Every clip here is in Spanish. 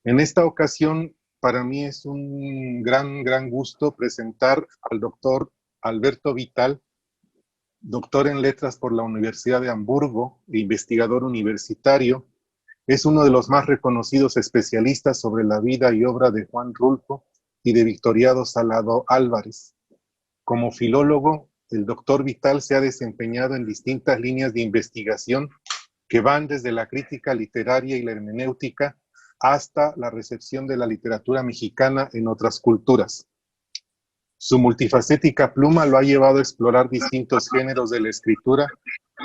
En esta ocasión, para mí es un gran gusto presentar al doctor Alberto Vital, doctor en letras por la Universidad de Hamburgo e investigador universitario. Es uno de los más reconocidos especialistas sobre la vida y obra de Juan Rulfo y de Victoriano Salado Álvarez. Como filólogo, el doctor Vital se ha desempeñado en distintas líneas de investigación que van desde la crítica literaria y la hermenéutica hasta la recepción de la literatura mexicana en otras culturas. Su multifacética pluma lo ha llevado a explorar distintos géneros de la escritura,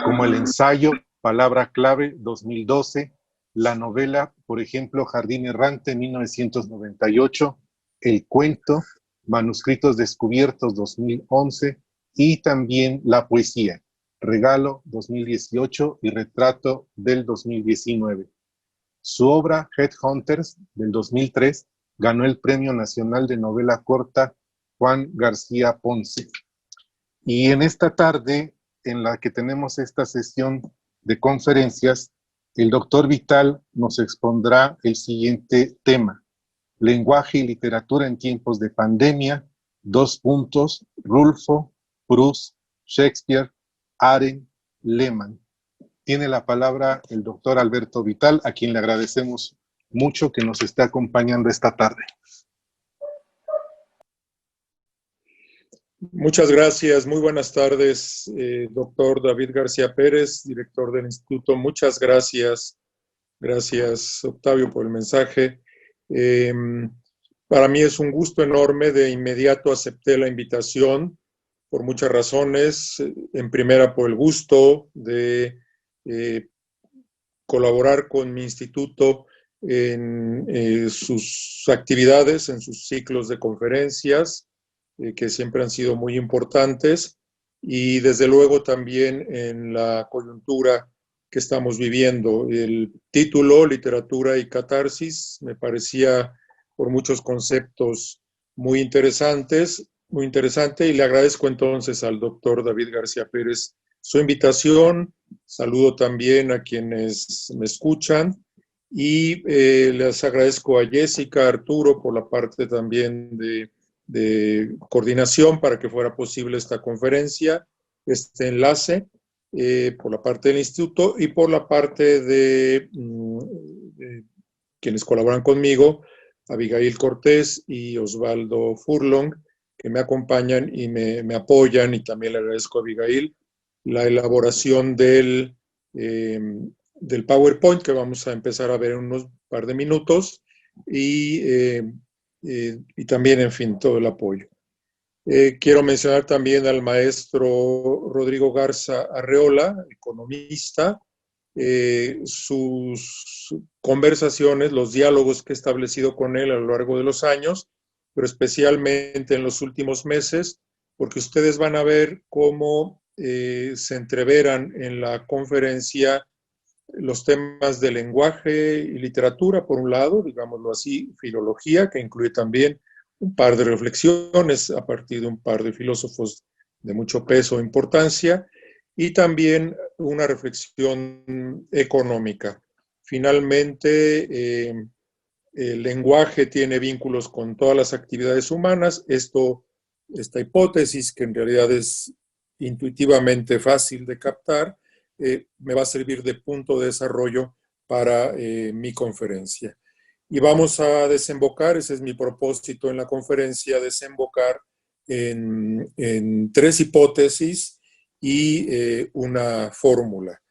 como el ensayo, Palabra Clave, 2012, la novela, por ejemplo, Jardín Errante, 1998, el cuento, Manuscritos Descubiertos, 2011, y también la poesía, Regalo, 2018, y Retrato, del 2019. Su obra, Headhunters, del 2003, ganó el Premio Nacional de Novela Corta Juan García Ponce. Y en esta tarde, en la que tenemos esta sesión de conferencias, el doctor Vital nos expondrá el siguiente tema: lenguaje y literatura en tiempos de pandemia, Rulfo, Proust, Shakespeare, Arendt, Lehmann. Tiene la palabra el doctor Alberto Vital, a quien le agradecemos mucho que nos esté acompañando esta tarde. Muchas gracias, muy buenas tardes, doctor David García Pérez, director del Instituto. Muchas gracias. Gracias, Octavio, por el mensaje. Para mí es un gusto enorme. De inmediato acepté la invitación por muchas razones. En primera, por el gusto de colaborar con mi instituto en sus actividades, en sus ciclos de conferencias, que siempre han sido muy importantes, y desde luego también en la coyuntura que estamos viviendo. El título, Literatura y Catarsis, me parecía por muchos conceptos muy interesante, y le agradezco entonces al doctor David García Pérez su invitación. Saludo también a quienes me escuchan, y les agradezco a Jessica, Arturo, por la parte también de coordinación para que fuera posible esta conferencia, este enlace, por la parte del instituto y por la parte de quienes colaboran conmigo, Abigail Cortés y Osvaldo Furlong, que me acompañan y me apoyan, y también le agradezco a Abigail la elaboración del PowerPoint, que vamos a empezar a ver en unos par de minutos, y también, en fin, todo el apoyo. Quiero mencionar también al maestro Rodrigo Garza Arreola, economista. Sus conversaciones, los diálogos que he establecido con él a lo largo de los años, pero especialmente en los últimos meses, porque ustedes van a ver cómo se entreveran en la conferencia los temas de lenguaje y literatura, por un lado, digámoslo así, filología, que incluye también un par de reflexiones a partir de un par de filósofos de mucho peso e importancia, y también una reflexión económica. Finalmente, el lenguaje tiene vínculos con todas las actividades humanas. Esta hipótesis, que en realidad es intuitivamente fácil de captar, me va a servir de punto de desarrollo para mi conferencia. Y vamos a desembocar, ese es mi propósito en la conferencia, desembocar en tres hipótesis y una fórmula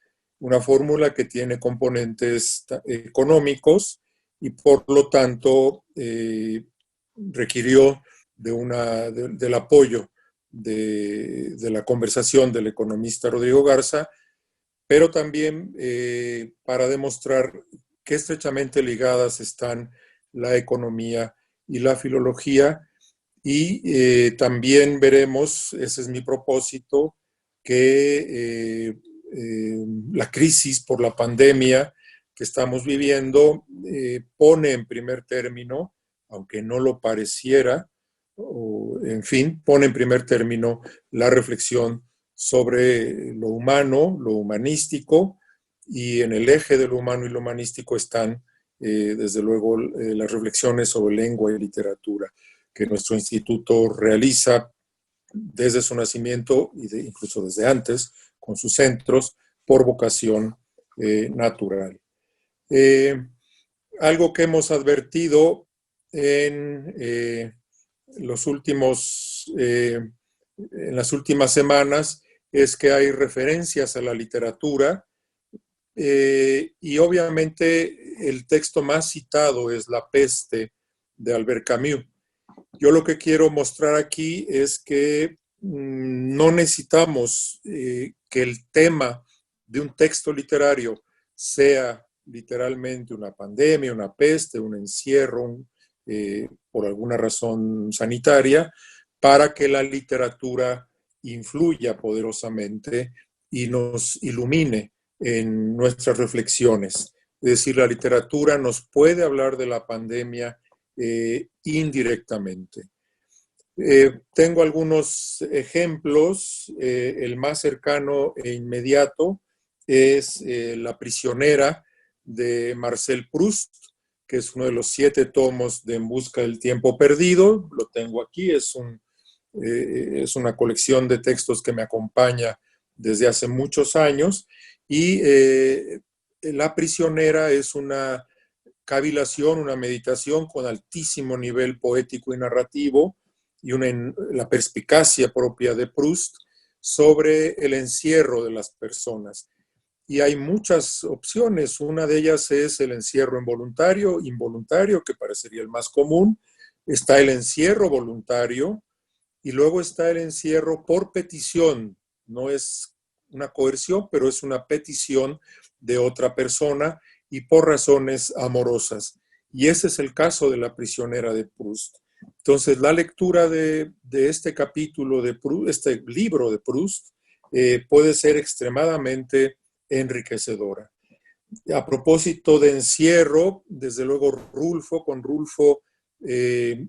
que tiene componentes económicos, y por lo tanto requirió del apoyo de la conversación del economista Rodrigo Garza, pero también para demostrar qué estrechamente ligadas están la economía y la filología. Y también veremos, ese es mi propósito, que la crisis por la pandemia que estamos viviendo pone en primer término, aunque no lo pareciera, en fin, pone en primer término la reflexión sobre lo humano, lo humanístico, y en el eje de lo humano y lo humanístico están desde luego, las reflexiones sobre lengua y literatura que nuestro instituto realiza desde su nacimiento incluso desde antes, con sus centros, por vocación natural. Algo que hemos advertido en las últimas semanas es que hay referencias a la literatura y obviamente el texto más citado es La peste de Albert Camus. Yo lo que quiero mostrar aquí es que no necesitamos que el tema de un texto literario sea literalmente una pandemia, una peste, un encierro, por alguna razón sanitaria, para que la literatura influya poderosamente y nos ilumine en nuestras reflexiones. Es decir, la literatura nos puede hablar de la pandemia indirectamente. Tengo algunos ejemplos. El más cercano e inmediato es La prisionera de Marcel Proust, que es uno de los 7 tomos de En busca del tiempo perdido. Lo tengo aquí, es una colección de textos que me acompaña desde hace muchos años. Y La prisionera es una cavilación, una meditación con altísimo nivel poético y narrativo y la perspicacia propia de Proust sobre el encierro de las personas. Y hay muchas opciones. Una de ellas es el encierro involuntario, que parecería el más común. Está el encierro voluntario y luego está el encierro por petición. No es una coerción, pero es una petición de otra persona y por razones amorosas. Y ese es el caso de La prisionera de Proust. Entonces, la lectura de este capítulo de Proust, este libro de Proust, puede ser extremadamente enriquecedora. A propósito de encierro, desde luego con Rulfo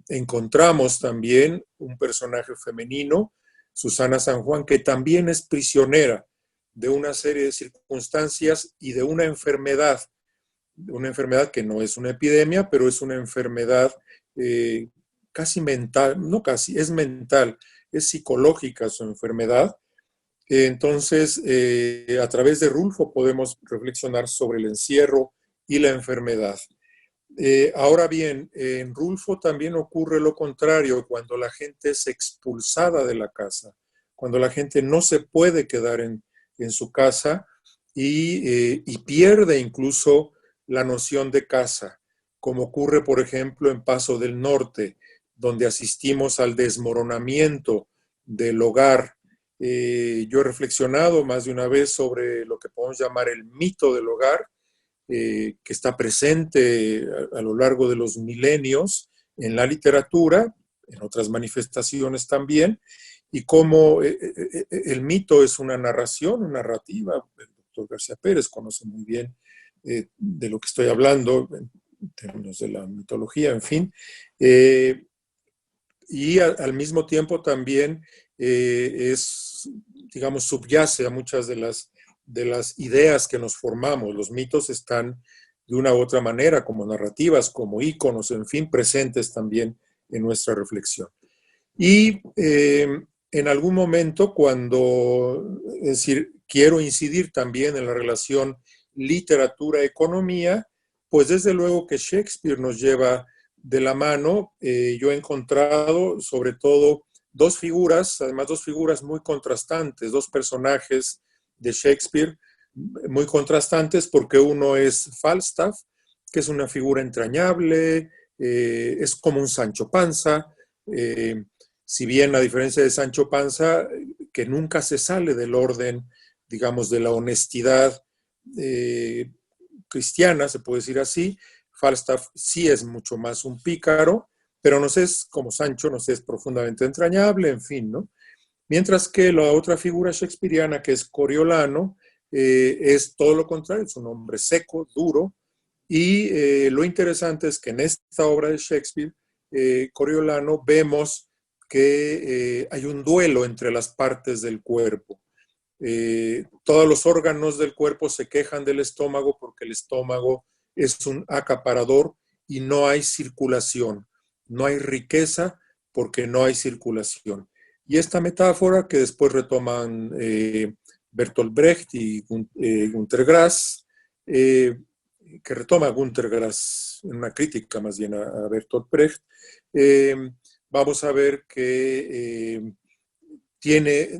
encontramos también un personaje femenino, Susana San Juan, que también es prisionera de una serie de circunstancias y de una enfermedad que no es una epidemia, pero es una enfermedad casi mental, no casi, es mental, es psicológica su enfermedad. Entonces, a través de Rulfo podemos reflexionar sobre el encierro y la enfermedad. Ahora bien, en Rulfo también ocurre lo contrario, cuando la gente es expulsada de la casa, cuando la gente no se puede quedar en su casa y pierde incluso la noción de casa, como ocurre, por ejemplo, en Paso del Norte, donde asistimos al desmoronamiento del hogar. Yo he reflexionado más de una vez sobre lo que podemos llamar el mito del hogar, que está presente a lo largo de los milenios en la literatura, en otras manifestaciones también, y cómo el mito es una narración, una narrativa. El doctor García Pérez conoce muy bien de lo que estoy hablando en términos de la mitología, en fin. Y al mismo tiempo también digamos, subyace a muchas de las ideas que nos formamos. Los mitos están de una u otra manera, como narrativas, como íconos, en fin, presentes también en nuestra reflexión. Y en algún momento, es decir, quiero incidir también en la relación literatura-economía, pues desde luego que Shakespeare nos lleva de la mano. Yo he encontrado sobre todo además dos figuras muy contrastantes, dos personajes de Shakespeare muy contrastantes, porque uno es Falstaff, que es una figura entrañable, es como un Sancho Panza, si bien a diferencia de Sancho Panza, que nunca se sale del orden, digamos, de la honestidad cristiana, se puede decir así. Falstaff sí es mucho más un pícaro, pero nos es, como Sancho, nos es profundamente entrañable, en fin, ¿no? Mientras que la otra figura shakespeariana, que es Coriolano, es todo lo contrario, es un hombre seco, duro, y lo interesante es que en esta obra de Shakespeare, Coriolano, vemos que hay un duelo entre las partes del cuerpo. Todos los órganos del cuerpo se quejan del estómago porque el estómago es un acaparador y no hay circulación. No hay riqueza porque no hay circulación. Y esta metáfora que después retoman Bertolt Brecht y Günter Grass, que retoma Günter Grass en una crítica más bien a Bertolt Brecht, vamos a ver que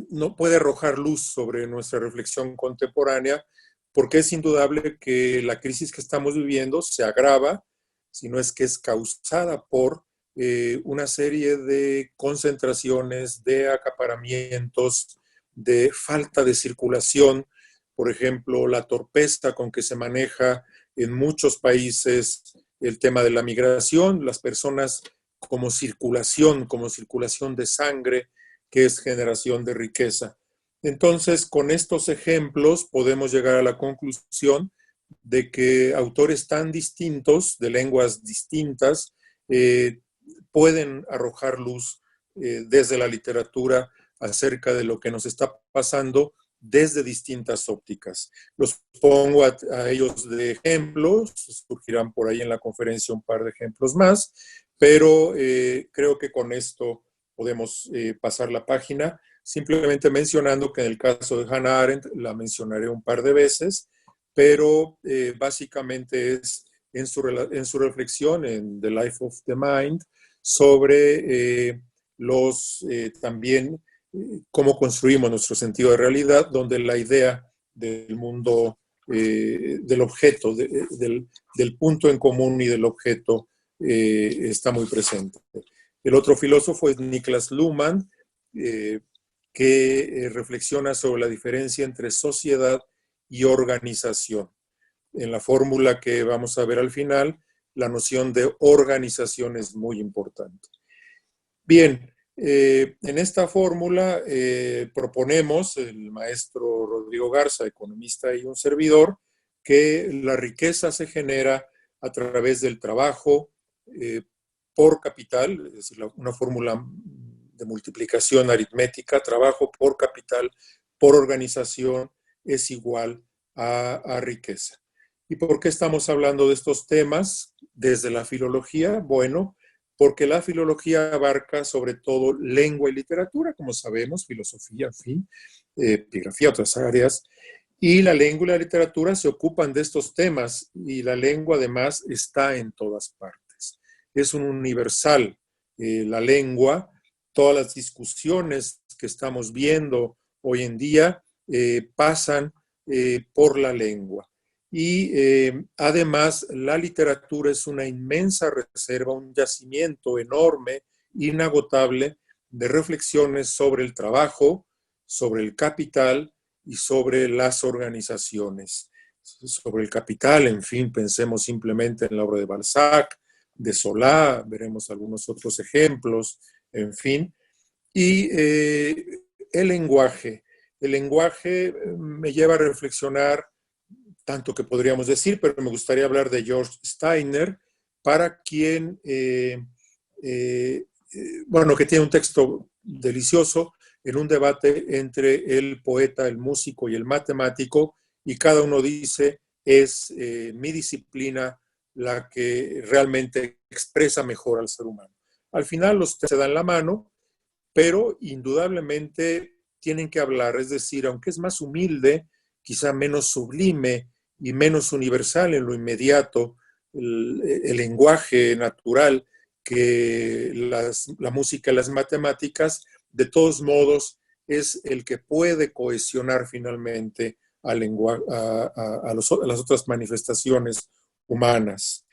no puede arrojar luz sobre nuestra reflexión contemporánea, porque es indudable que la crisis que estamos viviendo se agrava, si no es que es causada por una serie de concentraciones, de acaparamientos, de falta de circulación, por ejemplo, la torpeza con que se maneja en muchos países el tema de la migración, las personas como circulación de sangre, que es generación de riqueza. Entonces, con estos ejemplos podemos llegar a la conclusión de que autores tan distintos, de lenguas distintas, pueden arrojar luz desde la literatura acerca de lo que nos está pasando desde distintas ópticas. Los pongo a ellos de ejemplos, surgirán por ahí en la conferencia un par de ejemplos más, pero creo que con esto podemos pasar la página, simplemente mencionando que en el caso de Hannah Arendt la mencionaré un par de veces, pero básicamente es en su reflexión en The Life of the Mind sobre también cómo construimos nuestro sentido de realidad, donde la idea del mundo, del objeto, del punto en común y del objeto está muy presente. El otro filósofo es Niklas Luhmann, que reflexiona sobre la diferencia entre sociedad y organización. En la fórmula que vamos a ver al final, la noción de organización es muy importante. Bien, en esta fórmula proponemos, el maestro Rodrigo Garza, economista y un servidor, que la riqueza se genera a través del trabajo por capital, es decir, una fórmula de multiplicación aritmética, trabajo por capital, por organización, es igual a riqueza. ¿Y por qué estamos hablando de estos temas desde la filología? Bueno, porque la filología abarca sobre todo lengua y literatura, como sabemos, filosofía, en fin, epigrafía, otras áreas, y la lengua y la literatura se ocupan de estos temas, y la lengua además está en todas partes. Es un universal, la lengua, todas las discusiones que estamos viendo hoy en día pasan por la lengua. Y además la literatura es una inmensa reserva, un yacimiento enorme, inagotable, de reflexiones sobre el trabajo, sobre el capital y sobre las organizaciones. Sobre el capital, en fin, pensemos simplemente en la obra de Balzac, de Solá, veremos algunos otros ejemplos, en fin. Y el lenguaje me lleva a reflexionar tanto que podríamos decir, pero me gustaría hablar de George Steiner, para quien, bueno, que tiene un texto delicioso en un debate entre el poeta, el músico y el matemático, y cada uno dice, es mi disciplina la que realmente expresa mejor al ser humano. Al final los tres se dan la mano, pero indudablemente tienen que hablar, es decir, aunque es más humilde, quizá menos sublime y menos universal en lo inmediato, el lenguaje natural que la música y las matemáticas, de todos modos, es el que puede cohesionar finalmente a las otras manifestaciones humanas.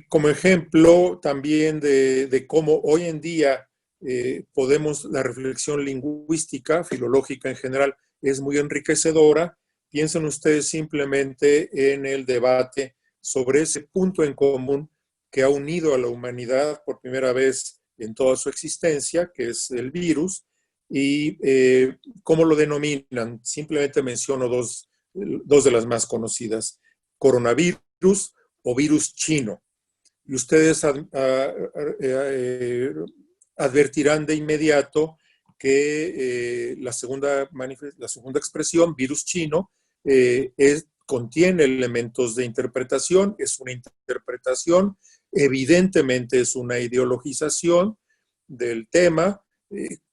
Como ejemplo también de cómo hoy en día la reflexión lingüística, filológica en general, es muy enriquecedora. Piensen ustedes simplemente en el debate sobre ese punto en común que ha unido a la humanidad por primera vez en toda su existencia, que es el virus, y cómo lo denominan. Simplemente menciono dos de las más conocidas, coronavirus o virus chino. Y ustedes advertirán de inmediato que la segunda expresión, virus chino, contiene elementos de interpretación, es una interpretación, evidentemente es una ideologización del tema,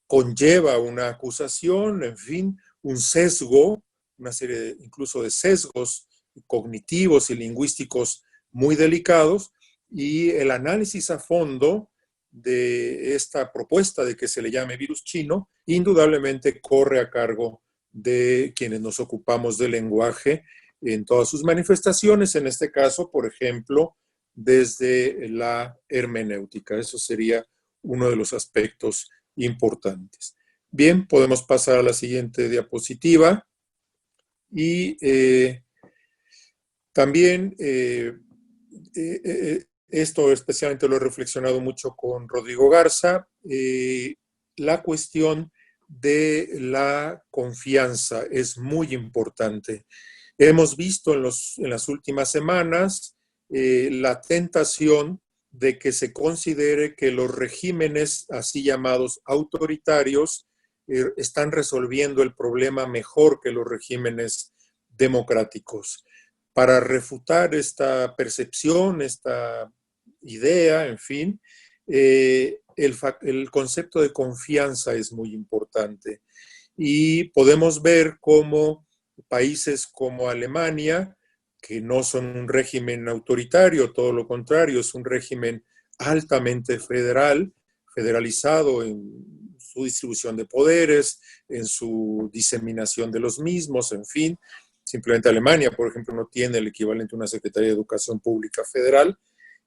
conlleva una acusación, en fin, un sesgo, una serie incluso de sesgos cognitivos y lingüísticos muy delicados, y el análisis a fondo de esta propuesta de que se le llame virus chino, indudablemente corre a cargo de quienes nos ocupamos del lenguaje en todas sus manifestaciones, en este caso, por ejemplo, desde la hermenéutica. Eso sería uno de los aspectos importantes. Bien, podemos pasar a la siguiente diapositiva. Y también esto especialmente lo he reflexionado mucho con Rodrigo Garza, la cuestión de la confianza es muy importante. Hemos visto en las últimas semanas la tentación de que se considere que los regímenes así llamados autoritarios están resolviendo el problema mejor que los regímenes democráticos. Para refutar esta percepción, esta idea, en fin, el concepto de confianza es muy importante. Y podemos ver cómo países como Alemania, que no son un régimen autoritario, todo lo contrario, es un régimen altamente federal, federalizado en su distribución de poderes, en su diseminación de los mismos, en fin. Simplemente Alemania, por ejemplo, no tiene el equivalente a una Secretaría de Educación Pública Federal.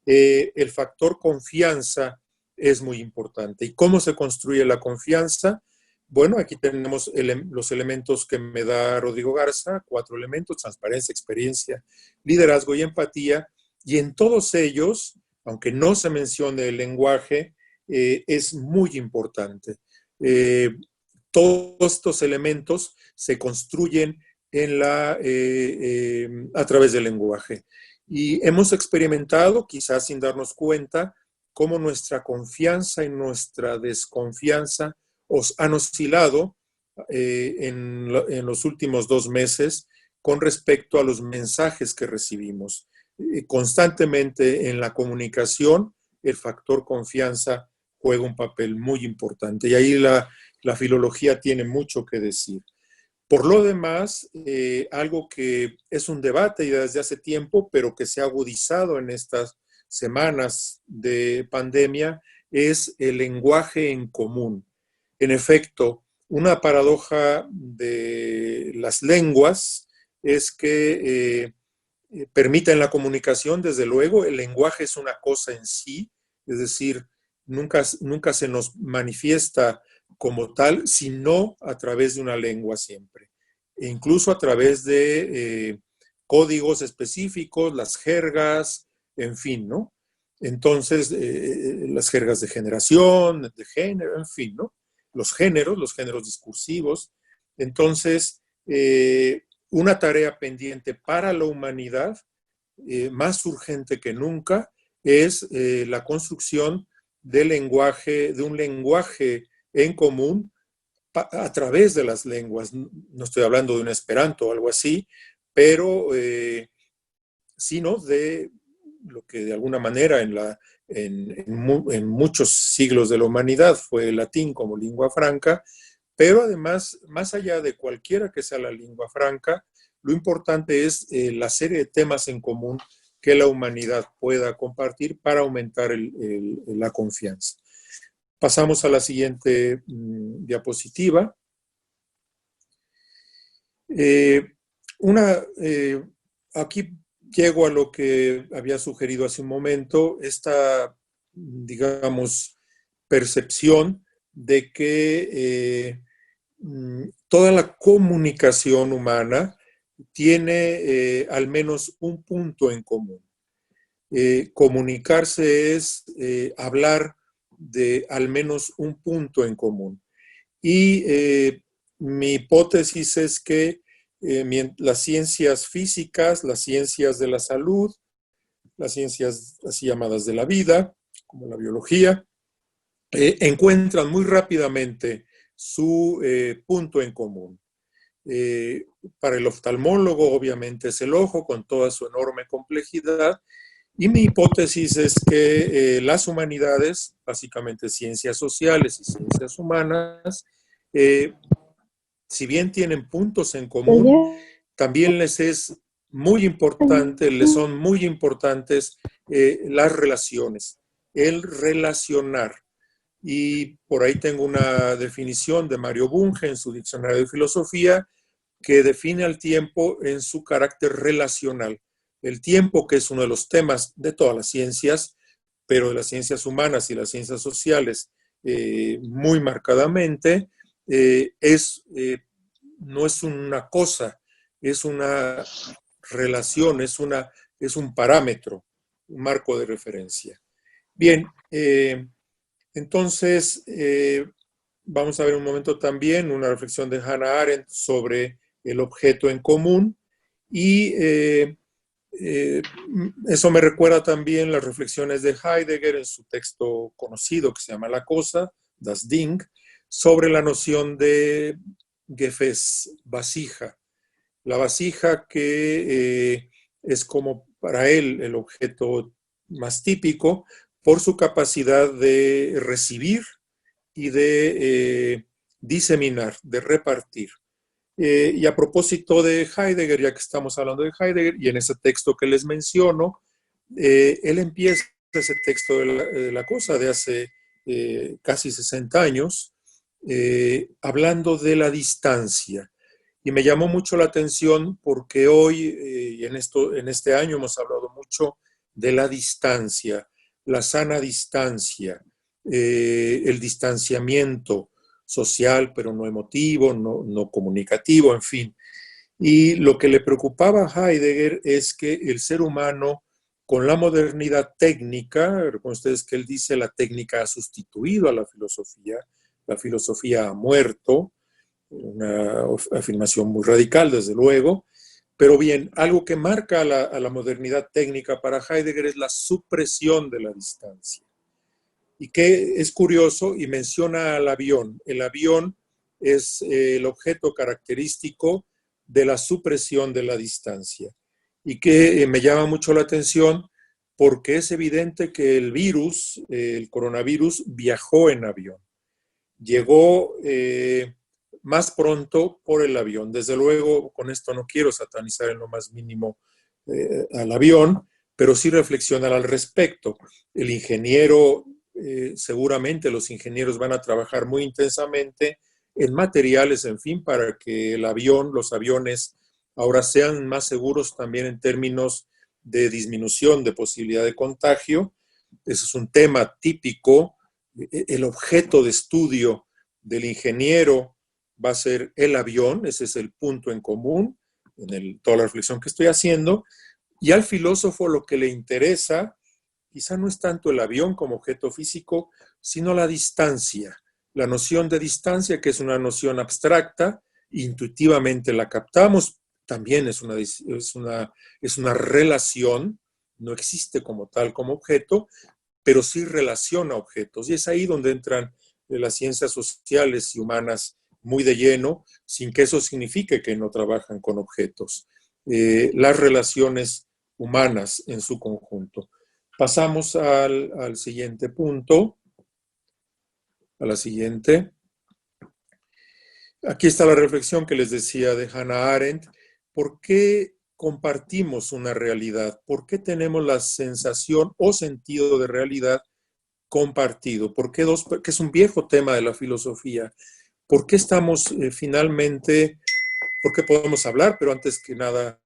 El factor confianza es muy importante. ¿Y cómo se construye la confianza? Bueno, aquí tenemos los elementos que me da Rodrigo Garza, 4 elementos: transparencia, experiencia, liderazgo y empatía. Y en todos ellos, aunque no se mencione el lenguaje, es muy importante. Todos estos elementos se construyen a través del lenguaje. Y hemos experimentado, quizás sin darnos cuenta, cómo nuestra confianza y nuestra desconfianza han oscilado en los últimos 2 meses con respecto a los mensajes que recibimos. Constantemente en la comunicación, el factor confianza juega un papel muy importante, y ahí la filología tiene mucho que decir. Por lo demás, algo que es un debate ya desde hace tiempo, pero que se ha agudizado en estas semanas de pandemia, es el lenguaje en común. En efecto, una paradoja de las lenguas es que permiten la comunicación, desde luego. El lenguaje es una cosa en sí, es decir, nunca se nos manifiesta como tal, sino a través de una lengua siempre. E incluso a través de códigos específicos, las jergas, en fin, ¿no? Entonces, las jergas de generación, de género, en fin, ¿no? Los géneros discursivos. Entonces, una tarea pendiente para la humanidad, más urgente que nunca, es la construcción de un lenguaje en común a través de las lenguas. No estoy hablando de un esperanto o algo así, pero sino de lo que de alguna manera en muchos siglos de la humanidad fue el latín como lengua franca, pero además, más allá de cualquiera que sea la lengua franca, lo importante es la serie de temas en común que la humanidad pueda compartir para aumentar la confianza. Pasamos a la siguiente diapositiva. Aquí llego a lo que había sugerido hace un momento, esta, digamos, percepción de que toda la comunicación humana tiene al menos un punto en común. Comunicarse es hablar de al menos un punto en común. Y mi hipótesis es que las ciencias físicas, las ciencias de la salud, las ciencias así llamadas de la vida, como la biología, encuentran muy rápidamente su punto en común. Para el oftalmólogo, obviamente, es el ojo con toda su enorme complejidad. Y mi hipótesis es que las humanidades, básicamente ciencias sociales y ciencias humanas, si bien tienen puntos en común, también les es muy importante, les son muy importantes las relaciones, el relacionar. Y por ahí tengo una definición de Mario Bunge en su diccionario de filosofía que define al tiempo en su carácter relacional. El tiempo, que es uno de los temas de todas las ciencias, pero de las ciencias humanas y las ciencias sociales muy marcadamente, no es una cosa, es una relación, es un parámetro, un marco de referencia. Bien, entonces vamos a ver un momento también una reflexión de Hannah Arendt sobre el objeto en común y eso me recuerda también las reflexiones de Heidegger en su texto conocido que se llama La Cosa, Das Ding, sobre la noción de Gefäß, vasija. La vasija que es como para él el objeto más típico por su capacidad de recibir y de diseminar, de repartir. Y a propósito de Heidegger, ya que estamos hablando de Heidegger, y en ese texto que les menciono, él empieza ese texto de la Cosa de hace casi 60 años, hablando de la distancia. Y me llamó mucho la atención porque hoy y en este año hemos hablado mucho de la distancia, la sana distancia, el distanciamiento social, pero no emotivo, no comunicativo, en fin. Y lo que le preocupaba a Heidegger es que el ser humano, con la modernidad técnica, recuerden ustedes que él dice la técnica ha sustituido a la filosofía ha muerto, una afirmación muy radical, desde luego, pero bien, algo que marca a la modernidad técnica para Heidegger es la supresión de la distancia. Y que es curioso, y menciona al avión. El avión es el objeto característico de la supresión de la distancia. Y que me llama mucho la atención porque es evidente que el virus, el coronavirus, viajó en avión. Llegó más pronto por el avión. Desde luego, con esto no quiero satanizar en lo más mínimo al avión, pero sí reflexionar al respecto. El ingeniero, seguramente los ingenieros van a trabajar muy intensamente en materiales, en fin, para que el avión, los aviones, ahora sean más seguros también en términos de disminución de posibilidad de contagio. Ese es un tema típico. El objeto de estudio del ingeniero va a ser el avión, ese es el punto en común en toda la reflexión que estoy haciendo, y al filósofo lo que le interesa quizá no es tanto el avión como objeto físico, sino la distancia, la noción de distancia, que es una noción abstracta, intuitivamente la captamos, también es una relación, no existe como tal, como objeto, pero sí relaciona objetos. Y es ahí donde entran las ciencias sociales y humanas muy de lleno, sin que eso signifique que no trabajan con objetos. Las relaciones humanas en su conjunto. Pasamos al siguiente punto, a la siguiente. Aquí está la reflexión que les decía de Hannah Arendt. ¿Por qué compartimos una realidad? ¿Por qué tenemos la sensación o sentido de realidad compartido? ¿Por qué que es un viejo tema de la filosofía? ¿Por qué estamos finalmente, por qué podemos hablar, pero antes que nada,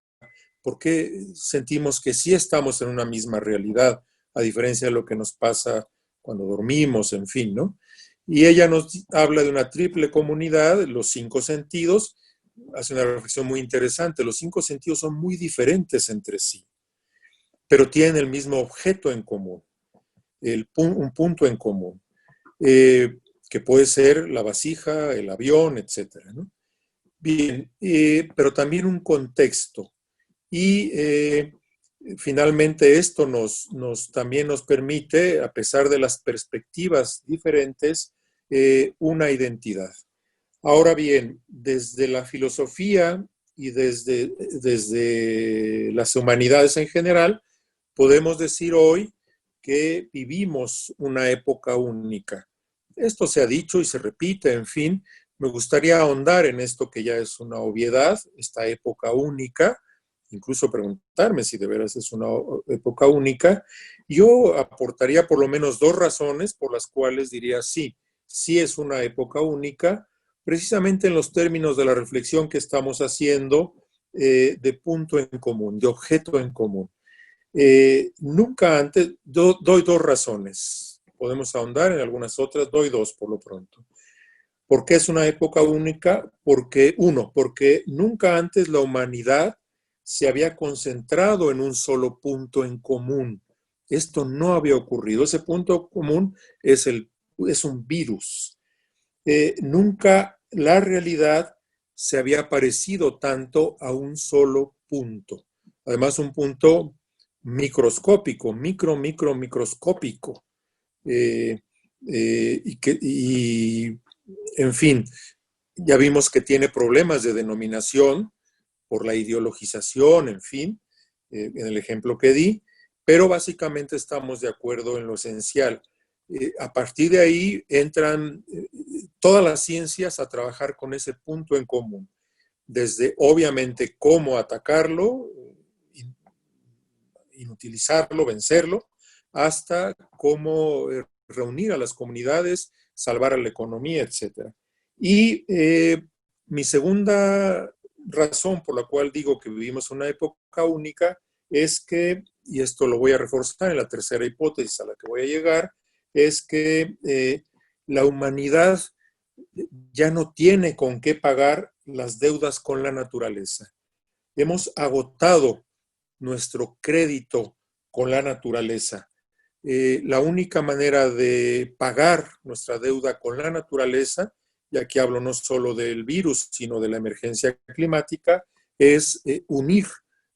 por qué sentimos que sí estamos en una misma realidad, a diferencia de lo que nos pasa cuando dormimos, en fin, ¿no? Y ella nos habla de una triple comunidad, los 5 sentidos, hace una reflexión muy interesante, los 5 sentidos son muy diferentes entre sí, pero tienen el mismo objeto en común, un punto en común, que puede ser la vasija, el avión, etcétera, ¿no? Bien, pero también un contexto. Y finalmente esto también nos permite, a pesar de las perspectivas diferentes, una identidad. Ahora bien, desde la filosofía y desde las humanidades en general, podemos decir hoy que vivimos una época única. Esto se ha dicho y se repite, en fin, me gustaría ahondar en esto que ya es una obviedad, esta época única, incluso preguntarme si de veras es una época única. Yo aportaría por lo menos dos razones por las cuales diría sí, sí es una época única, precisamente en los términos de la reflexión que estamos haciendo de punto en común, de objeto en común. Nunca antes, doy dos razones, podemos ahondar en algunas otras, doy dos por lo pronto. ¿Por qué es una época única? Porque nunca antes la humanidad se había concentrado en un solo punto en común. Esto no había ocurrido. Ese punto común es un virus. Nunca la realidad se había parecido tanto a un solo punto. Además, un punto microscópico, microscópico. En fin, ya vimos que tiene problemas de denominación por la ideologización, en fin, en el ejemplo que di, pero básicamente estamos de acuerdo en lo esencial. A partir de ahí entran todas las ciencias a trabajar con ese punto en común, desde obviamente cómo atacarlo, inutilizarlo, vencerlo, hasta cómo reunir a las comunidades, salvar a la economía, etc. Y mi segunda razón por la cual digo que vivimos una época única es que, y esto lo voy a reforzar en la tercera hipótesis a la que voy a llegar, es que la humanidad ya no tiene con qué pagar las deudas con la naturaleza. Hemos agotado nuestro crédito con la naturaleza. La única manera de pagar nuestra deuda con la naturaleza, y aquí hablo no solo del virus, sino de la emergencia climática, es unir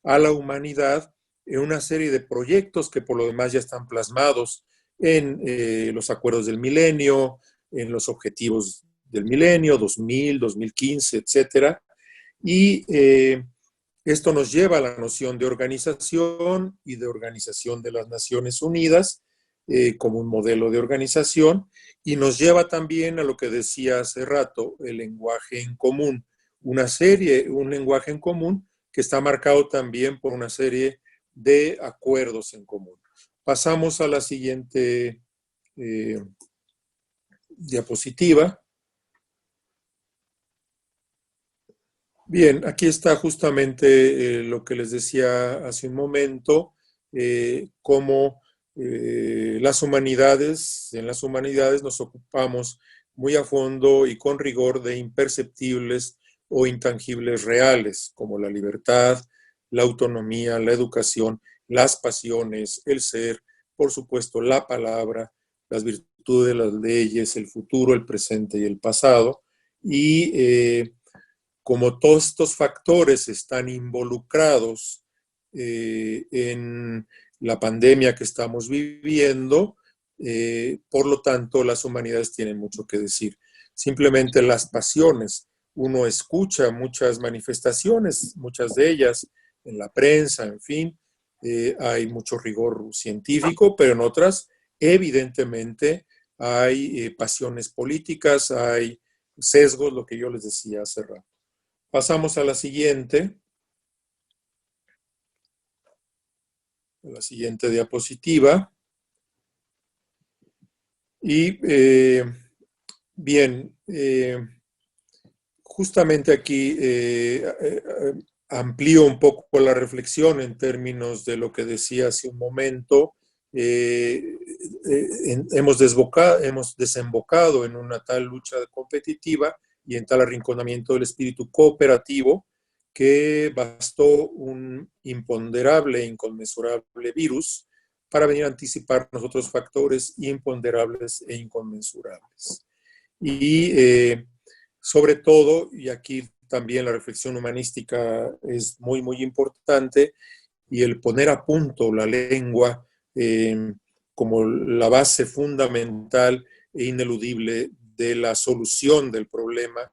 a la humanidad en una serie de proyectos que por lo demás ya están plasmados en los acuerdos del milenio, en los objetivos del milenio, 2000, 2015, etcétera. Y esto nos lleva a la noción de organización y de organización de las Naciones Unidas como un modelo de organización, y nos lleva también a lo que decía hace rato, el lenguaje en común, un lenguaje en común que está marcado también por una serie de acuerdos en común. Pasamos a la siguiente diapositiva. Bien, aquí está justamente lo que les decía hace un momento, cómo en las humanidades nos ocupamos muy a fondo y con rigor de imperceptibles o intangibles reales, como la libertad, la autonomía, la educación, las pasiones, el ser, por supuesto, la palabra, las virtudes, las leyes, el futuro, el presente y el pasado. Y como todos estos factores están involucrados en la pandemia que estamos viviendo, por lo tanto, las humanidades tienen mucho que decir. Simplemente las pasiones. Uno escucha muchas manifestaciones, muchas de ellas en la prensa, en fin, hay mucho rigor científico, pero en otras, evidentemente, hay pasiones políticas, hay sesgos, lo que yo les decía hace rato. Pasamos a la siguiente diapositiva. Y bien, justamente aquí amplío un poco la reflexión en términos de lo que decía hace un momento. Hemos desembocado en una tal lucha competitiva y en tal arrinconamiento del espíritu cooperativo que bastó un imponderable e inconmensurable virus para venir a anticiparnos otros factores imponderables e inconmensurables. Y sobre todo, y aquí también la reflexión humanística es muy, muy importante, y el poner a punto la lengua como la base fundamental e ineludible de la solución del problema,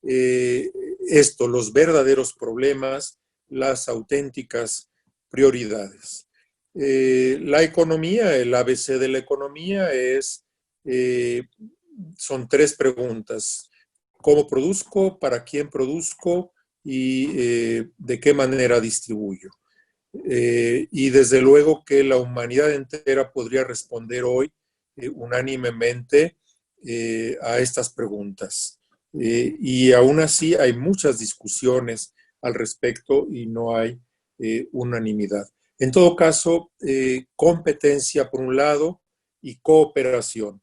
los verdaderos problemas, las auténticas prioridades. La economía, el ABC de la economía son 3 preguntas. ¿Cómo produzco? ¿Para quién produzco? Y ¿de qué manera distribuyo? Y desde luego que la humanidad entera podría responder hoy unánimemente a estas preguntas. Y aún así hay muchas discusiones al respecto y no hay unanimidad. En todo caso, competencia por un lado y cooperación.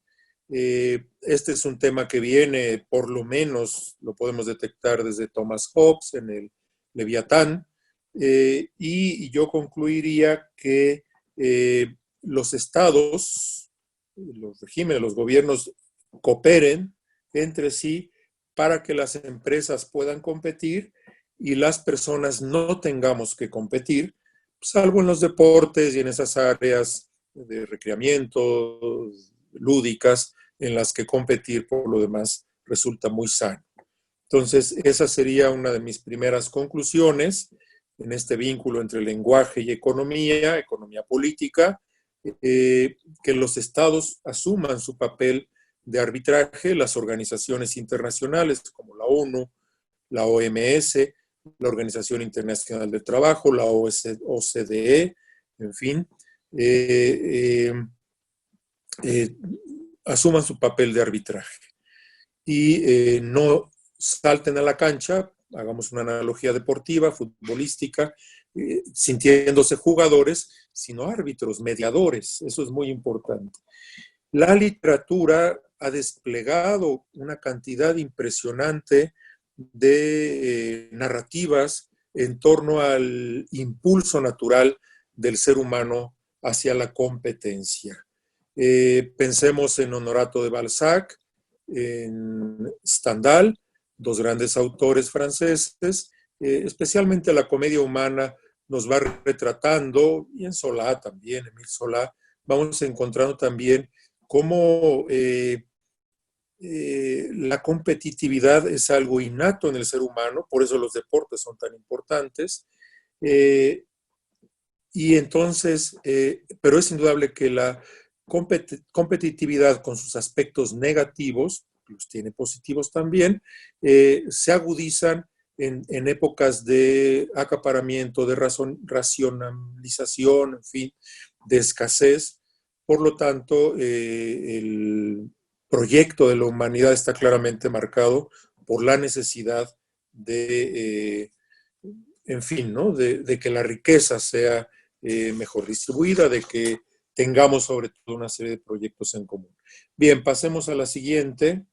Este es un tema que viene, por lo menos lo podemos detectar desde Thomas Hobbes en el Leviatán, y yo concluiría que los estados, los regímenes, los gobiernos cooperen entre sí para que las empresas puedan competir y las personas no tengamos que competir, salvo en los deportes y en esas áreas de recreamiento, lúdicas, en las que competir por lo demás resulta muy sano. Entonces, esa sería una de mis primeras conclusiones en este vínculo entre lenguaje y economía política, que los estados asuman su papel de arbitraje, las organizaciones internacionales como la ONU, la OMS, la Organización Internacional del Trabajo, la OCDE, en fin, asuman su papel de arbitraje y no salten a la cancha, hagamos una analogía deportiva, futbolística, sintiéndose jugadores, sino árbitros, mediadores. Eso es muy importante. La literatura ha desplegado una cantidad impresionante de narrativas en torno al impulso natural del ser humano hacia la competencia. Pensemos en Honorato de Balzac, en Stendhal, 2 grandes autores franceses, especialmente la comedia humana nos va retratando, y en Zola también, Émile Zola, vamos encontrando también cómo la competitividad es algo innato en el ser humano, por eso los deportes son tan importantes, y entonces, pero es indudable que la competitividad con sus aspectos negativos, los tiene positivos también, se agudizan en épocas de acaparamiento, de racionalización, en fin, de escasez. Por lo tanto, el proyecto de la humanidad está claramente marcado por la necesidad de, en fin, ¿no? de que la riqueza sea mejor distribuida, de que tengamos sobre todo una serie de proyectos en común. Bien, pasemos a la siguiente.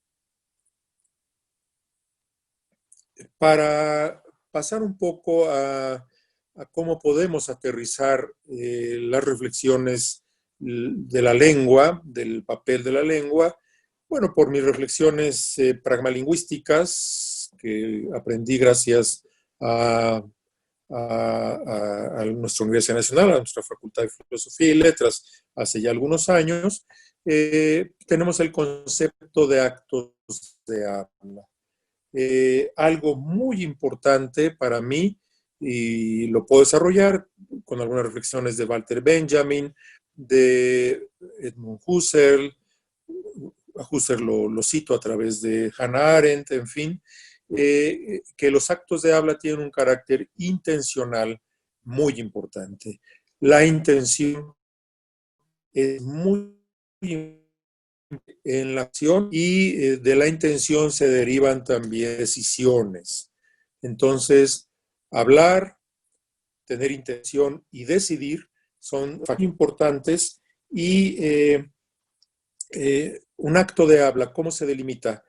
Para pasar un poco a cómo podemos aterrizar las reflexiones de la lengua, del papel de la lengua, bueno, por mis reflexiones pragmalingüísticas que aprendí gracias a nuestra Universidad Nacional, a nuestra Facultad de Filosofía y Letras, hace ya algunos años, tenemos el concepto de actos de habla. Algo muy importante para mí, y lo puedo desarrollar con algunas reflexiones de Walter Benjamin, de Edmund Husserl. A Husserl lo cito a través de Hannah Arendt, en fin, que los actos de habla tienen un carácter intencional muy importante. La intención es muy importante en la acción y de la intención se derivan también decisiones. Entonces, hablar, tener intención y decidir son importantes y un acto de habla, ¿cómo se delimita?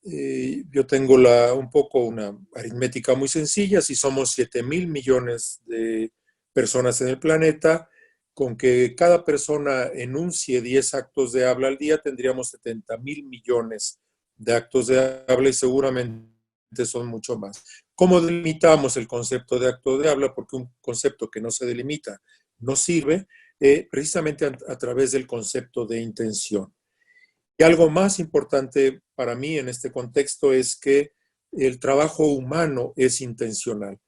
Yo tengo un poco una aritmética muy sencilla. Si somos 7,000 millones de personas en el planeta, con que cada persona enuncie 10 actos de habla al día, tendríamos 70,000 millones de actos de habla y seguramente son mucho más. ¿Cómo delimitamos el concepto de acto de habla? Porque un concepto que no se delimita no sirve, precisamente a través del concepto de intención. Y algo más importante para mí en este contexto es que el trabajo humano es intencional.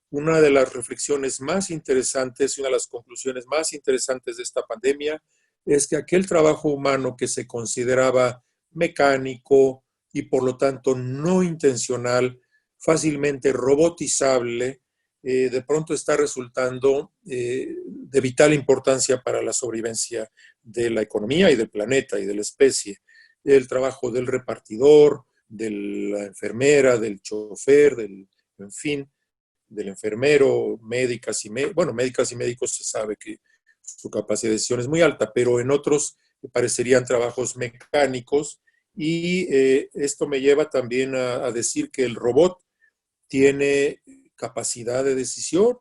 Una de las reflexiones más interesantes y una de las conclusiones más interesantes de esta pandemia es que aquel trabajo humano que se consideraba mecánico y por lo tanto no intencional, fácilmente robotizable, de pronto está resultando de vital importancia para la sobrevivencia de la economía y del planeta y de la especie. El trabajo del repartidor, de la enfermera, del chofer, en fin, del enfermero, médicas y médicos se sabe que su capacidad de decisión es muy alta, pero en otros parecerían trabajos mecánicos y esto me lleva también a decir que el robot tiene capacidad de decisión,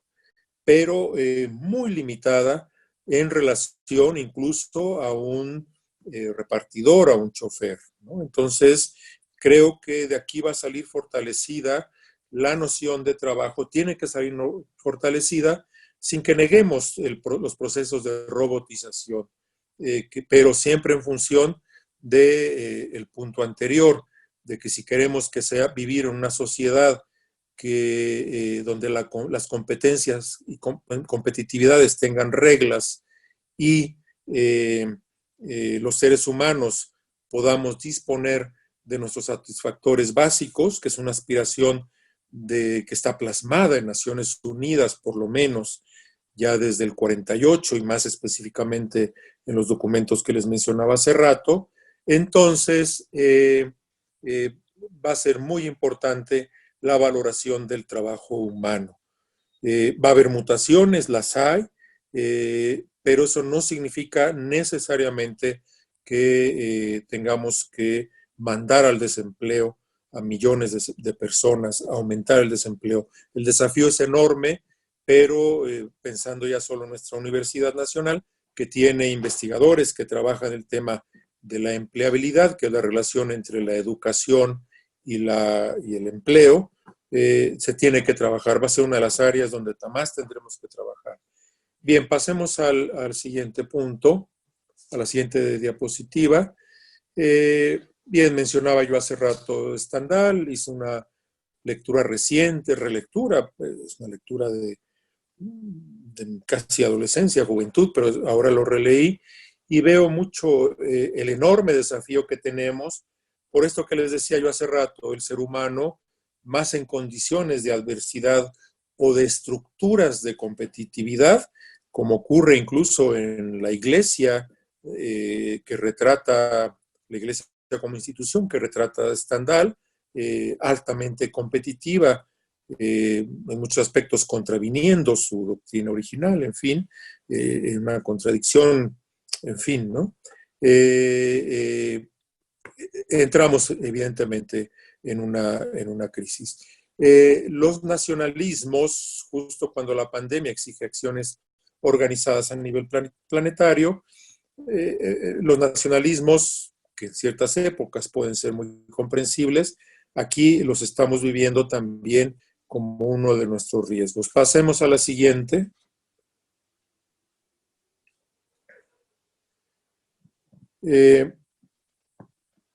pero muy limitada en relación incluso a un repartidor, a un chofer, ¿no? Entonces, creo que de aquí va a salir fortalecida la noción de trabajo, tiene que salir fortalecida sin que neguemos los procesos de robotización, pero siempre en función del punto anterior, de que si queremos que sea vivir en una sociedad donde las competencias y competitividades tengan reglas y los seres humanos podamos disponer de nuestros satisfactores básicos, que es una aspiración que está plasmada en Naciones Unidas, por lo menos ya desde el 48 y más específicamente en los documentos que les mencionaba hace rato, entonces va a ser muy importante la valoración del trabajo humano. Va a haber mutaciones, las hay, pero eso no significa necesariamente que tengamos que mandar al desempleo a millones de personas, aumentar el desempleo. El desafío es enorme, pero pensando ya solo en nuestra Universidad Nacional, que tiene investigadores que trabajan el tema de la empleabilidad, que es la relación entre la educación y el empleo, se tiene que trabajar, va a ser una de las áreas donde más tendremos que trabajar. Bien, pasemos al siguiente punto, a la siguiente diapositiva. Bien, mencionaba yo hace rato Stendhal, hice una lectura reciente, relectura, es una lectura de casi adolescencia, juventud, pero ahora lo releí y veo mucho el enorme desafío que tenemos, por esto que les decía yo hace rato, el ser humano más en condiciones de adversidad o de estructuras de competitividad, como ocurre incluso en la iglesia, que retrata, la iglesia como institución que retrata a Stendhal, altamente competitiva, en muchos aspectos contraviniendo su doctrina original, en fin, en una contradicción, en fin, ¿no? Entramos evidentemente en una crisis. Los nacionalismos, justo cuando la pandemia exige acciones organizadas a nivel planetario, los nacionalismos, que en ciertas épocas pueden ser muy comprensibles, aquí los estamos viviendo también como uno de nuestros riesgos. Pasemos a la siguiente.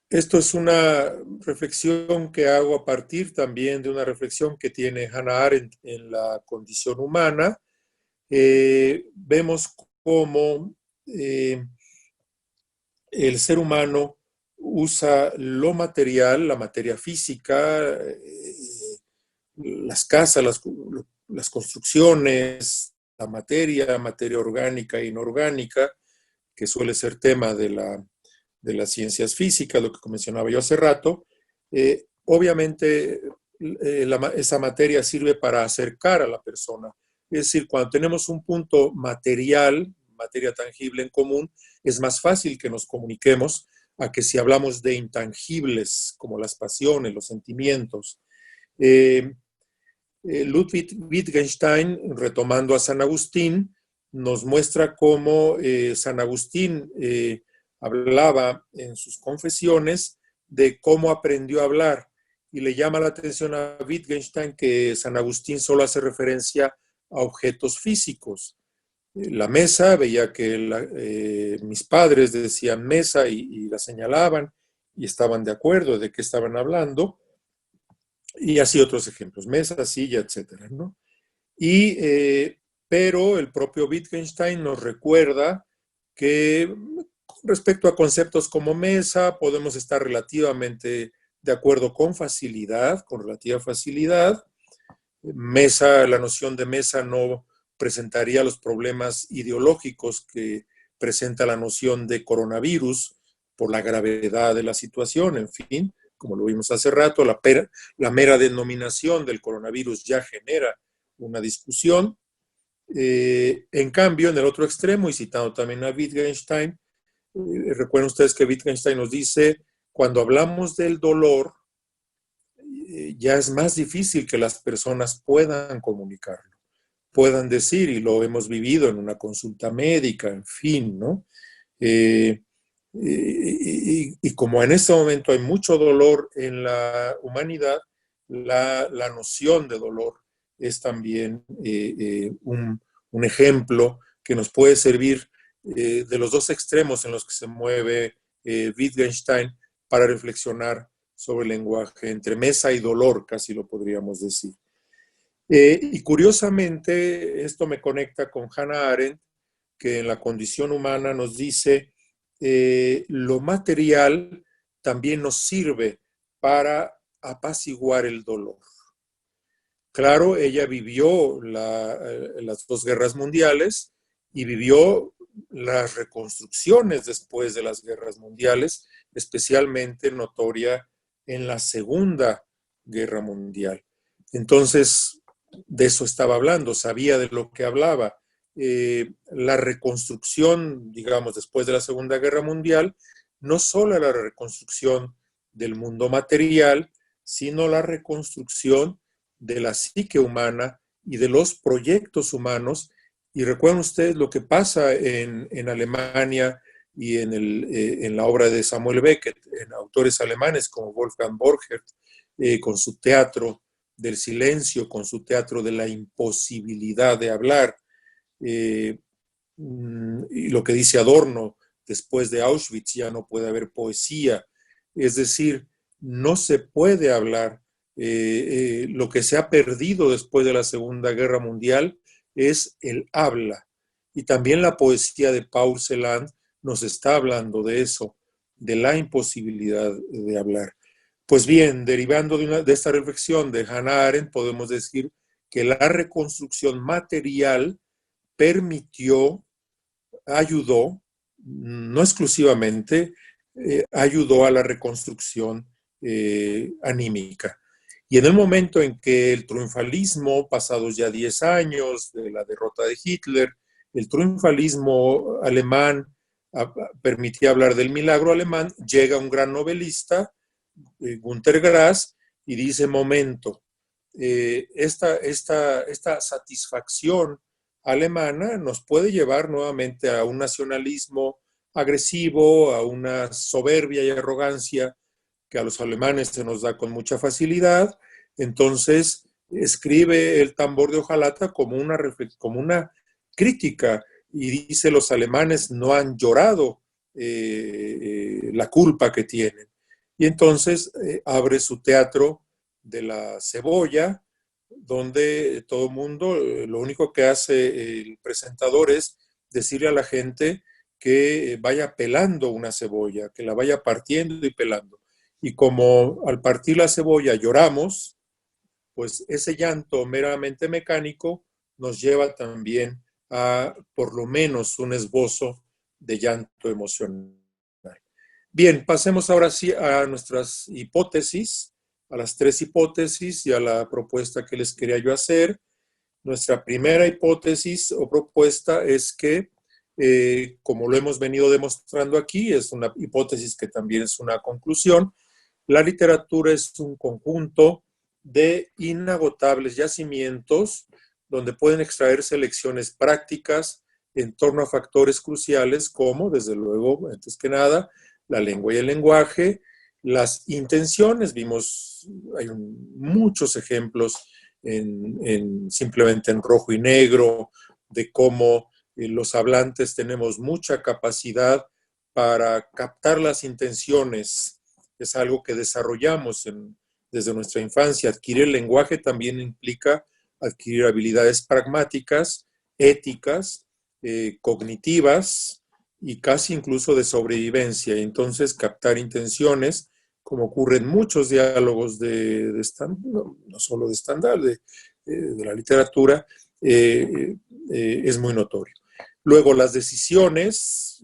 Esto es una reflexión que hago a partir también de una reflexión que tiene Hannah Arendt en La condición humana. Vemos cómo el ser humano usa lo material, la materia física, las casas, las construcciones, la materia orgánica e inorgánica, que suele ser tema de las ciencias físicas, lo que mencionaba yo hace rato. Obviamente, esa materia sirve para acercar a la persona. Es decir, cuando tenemos un punto material, materia tangible en común, es más fácil que nos comuniquemos a que si hablamos de intangibles, como las pasiones, los sentimientos. Ludwig Wittgenstein, retomando a San Agustín, nos muestra cómo San Agustín hablaba en sus confesiones de cómo aprendió a hablar, y le llama la atención a Wittgenstein que San Agustín solo hace referencia a objetos físicos. La mesa, veía que mis padres decían mesa y la señalaban y estaban de acuerdo de qué estaban hablando. Y así otros ejemplos, mesa, silla, etcétera, ¿no? Pero el propio Wittgenstein nos recuerda que respecto a conceptos como mesa, podemos estar relativamente de acuerdo con facilidad, con relativa facilidad. Mesa, la noción de mesa no presentaría los problemas ideológicos que presenta la noción de coronavirus por la gravedad de la situación, en fin, como lo vimos hace rato, la mera denominación del coronavirus ya genera una discusión. En cambio, en el otro extremo, y citando también a Wittgenstein, recuerden ustedes que Wittgenstein nos dice, cuando hablamos del dolor, ya es más difícil que las personas puedan comunicarlo, puedan decir, y lo hemos vivido en una consulta médica, en fin, ¿no? Y como en este momento hay mucho dolor en la humanidad, la noción de dolor es también un ejemplo que nos puede servir de los dos extremos en los que se mueve Wittgenstein para reflexionar sobre el lenguaje, entre mesa y dolor, casi lo podríamos decir. Y curiosamente, esto me conecta con Hannah Arendt, que en La condición humana nos dice, lo material también nos sirve para apaciguar el dolor. Claro, ella vivió las dos guerras mundiales y vivió las reconstrucciones después de las guerras mundiales, especialmente notoria en la Segunda Guerra Mundial. Entonces, de eso estaba hablando, sabía de lo que hablaba. La reconstrucción, digamos, después de la Segunda Guerra Mundial, no solo la reconstrucción del mundo material, sino la reconstrucción de la psique humana y de los proyectos humanos. Y recuerden ustedes lo que pasa en Alemania y en la obra de Samuel Beckett, en autores alemanes como Wolfgang Borchert, con su teatro del silencio, con su teatro de la imposibilidad de hablar, y lo que dice Adorno, después de Auschwitz ya no puede haber poesía, es decir, no se puede hablar. Lo que se ha perdido después de la Segunda Guerra Mundial es el habla. Y también la poesía de Paul Celan nos está hablando de eso, de la imposibilidad de hablar. Pues bien, derivando de esta reflexión de Hannah Arendt, podemos decir que la reconstrucción material permitió, ayudó, no exclusivamente, ayudó a la reconstrucción anímica. Y en el momento en que el triunfalismo, pasados ya 10 años de la derrota de Hitler, el triunfalismo alemán permitía hablar del milagro alemán, llega un gran novelista, Günter Grass, y dice, momento, esta satisfacción alemana nos puede llevar nuevamente a un nacionalismo agresivo, a una soberbia y arrogancia que a los alemanes se nos da con mucha facilidad. Entonces escribe El tambor de hojalata como una crítica y dice los alemanes no han llorado la culpa que tienen. Y entonces abre su teatro de la cebolla, donde todo el mundo, lo único que hace el presentador es decirle a la gente que vaya pelando una cebolla, que la vaya partiendo y pelando. Y como al partir la cebolla lloramos, pues ese llanto meramente mecánico nos lleva también a por lo menos un esbozo de llanto emocional. Bien, pasemos ahora sí a nuestras hipótesis, a las tres hipótesis y a la propuesta que les quería yo hacer. Nuestra primera hipótesis o propuesta es que, como lo hemos venido demostrando aquí, es una hipótesis que también es una conclusión, la literatura es un conjunto de inagotables yacimientos donde pueden extraerse lecciones prácticas en torno a factores cruciales como, desde luego, antes que nada, la lengua y el lenguaje, las intenciones, hay muchos ejemplos simplemente en rojo y negro, de cómo los hablantes tenemos mucha capacidad para captar las intenciones. Es algo que desarrollamos en desde nuestra infancia. Adquirir el lenguaje también implica adquirir habilidades pragmáticas, éticas, cognitivas y casi incluso de sobrevivencia. Y entonces captar intenciones, como ocurre en muchos diálogos no solo de Stendhal, de la literatura, es muy notorio. Luego, las decisiones,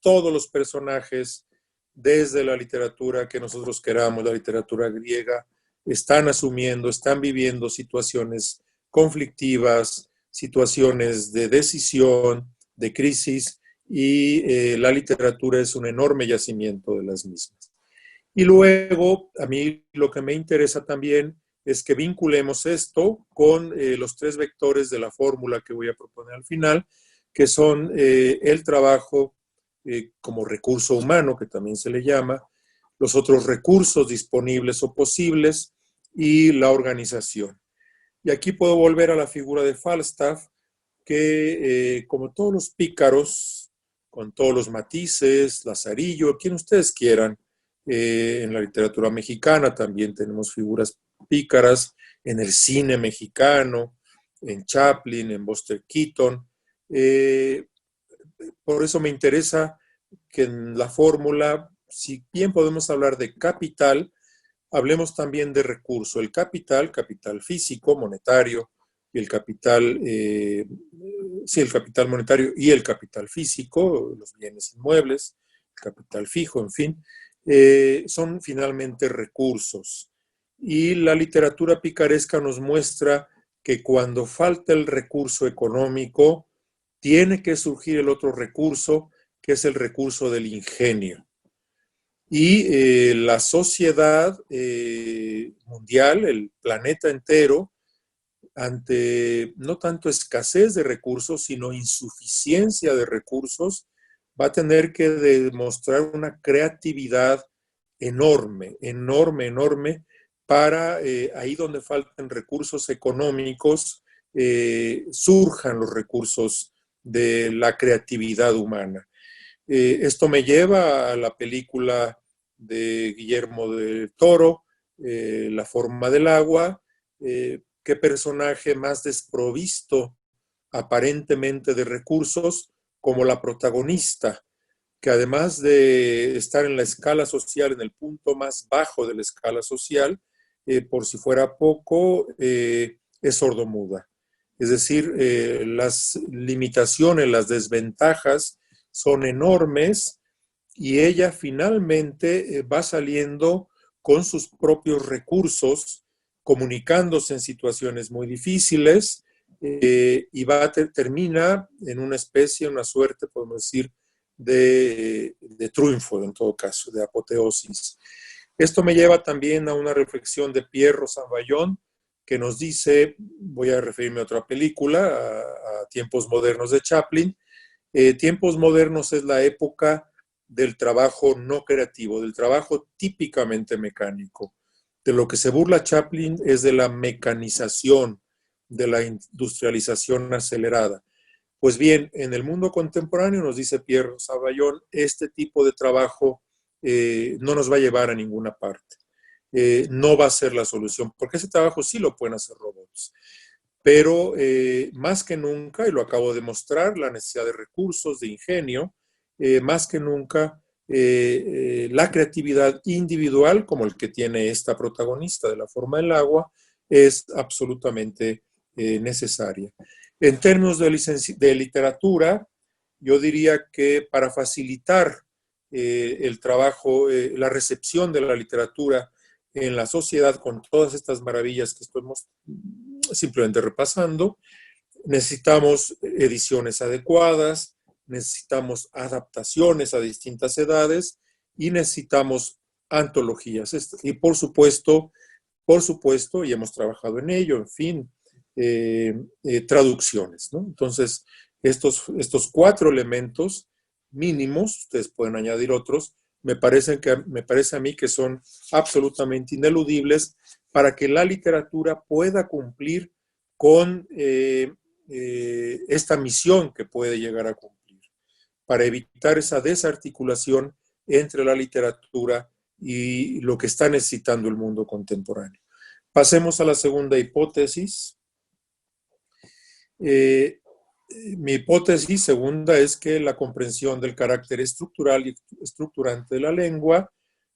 todos los personajes, desde la literatura que nosotros queramos, la literatura griega, están asumiendo, están viviendo situaciones conflictivas, situaciones de decisión, de crisis, y la literatura es un enorme yacimiento de las mismas. Y luego, a mí lo que me interesa también es que vinculemos esto con los tres vectores de la fórmula que voy a proponer al final, que son el trabajo como recurso humano, que también se le llama, los otros recursos disponibles o posibles y la organización. Y aquí puedo volver a la figura de Falstaff, que como todos los pícaros, con todos los matices, Lazarillo, quien ustedes quieran, en la literatura mexicana también tenemos figuras pícaras, en el cine mexicano, en Chaplin, en Buster Keaton. Por eso me interesa que en la fórmula, si bien podemos hablar de capital, hablemos también de recurso. El capital físico, monetario, y el capital, el capital monetario y el capital físico, los bienes inmuebles, el capital fijo, en fin, son finalmente recursos. Y la literatura picaresca nos muestra que cuando falta el recurso económico, tiene que surgir el otro recurso, que es el recurso del ingenio. Y la sociedad mundial, el planeta entero, ante no tanto escasez de recursos, sino insuficiencia de recursos, va a tener que demostrar una creatividad enorme, enorme, enorme, para ahí donde faltan recursos económicos, surjan los recursos de la creatividad humana. Esto me lleva a la película de Guillermo del Toro, La forma del agua. ¿Qué personaje más desprovisto aparentemente de recursos como la protagonista, que además de estar en la escala social, en el punto más bajo de la escala social, por si fuera poco, es sordomuda? Es decir, las limitaciones, las desventajas son enormes, y ella finalmente va saliendo con sus propios recursos, comunicándose en situaciones muy difíciles, y termina en una especie, una suerte, podemos decir, de triunfo, en todo caso, de apoteosis. Esto me lleva también a una reflexión de Pierre Rosanvallon, que nos dice, voy a referirme a otra película, a Tiempos Modernos de Chaplin. Tiempos Modernos es la época del trabajo no creativo, del trabajo típicamente mecánico. De lo que se burla Chaplin es de la mecanización, de la industrialización acelerada. Pues bien, en el mundo contemporáneo, nos dice Pierre Rosanvallon, este tipo de trabajo no nos va a llevar a ninguna parte. No va a ser la solución, porque ese trabajo sí lo pueden hacer robots. Pero más que nunca, y lo acabo de mostrar, la necesidad de recursos, de ingenio, más que nunca la creatividad individual, como el que tiene esta protagonista de La forma del agua, es absolutamente necesaria. En términos de literatura, yo diría que para facilitar el trabajo, la recepción de la literatura en la sociedad con todas estas maravillas que estamos simplemente repasando, necesitamos ediciones adecuadas, necesitamos adaptaciones a distintas edades y necesitamos antologías. Y por supuesto, y hemos trabajado en ello, en fin, traducciones, ¿no? Entonces, estos cuatro elementos mínimos, ustedes pueden añadir otros, me parece a mí que son absolutamente ineludibles para que la literatura pueda cumplir con esta misión que puede llegar a cumplir, para evitar esa desarticulación entre la literatura y lo que está necesitando el mundo contemporáneo. Pasemos a la segunda hipótesis. Mi hipótesis segunda es que la comprensión del carácter estructural y estructurante de la lengua,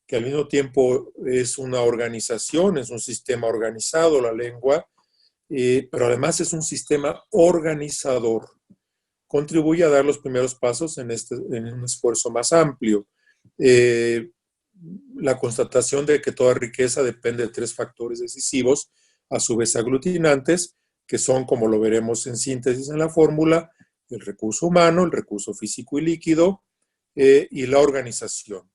que al mismo tiempo es una organización, es un sistema organizado la lengua, pero además es un sistema organizador, contribuye a dar los primeros pasos en un esfuerzo más amplio. La constatación de que toda riqueza depende de tres factores decisivos, a su vez aglutinantes, que son, como lo veremos en síntesis en la fórmula, el recurso humano, el recurso físico y líquido, y la organización.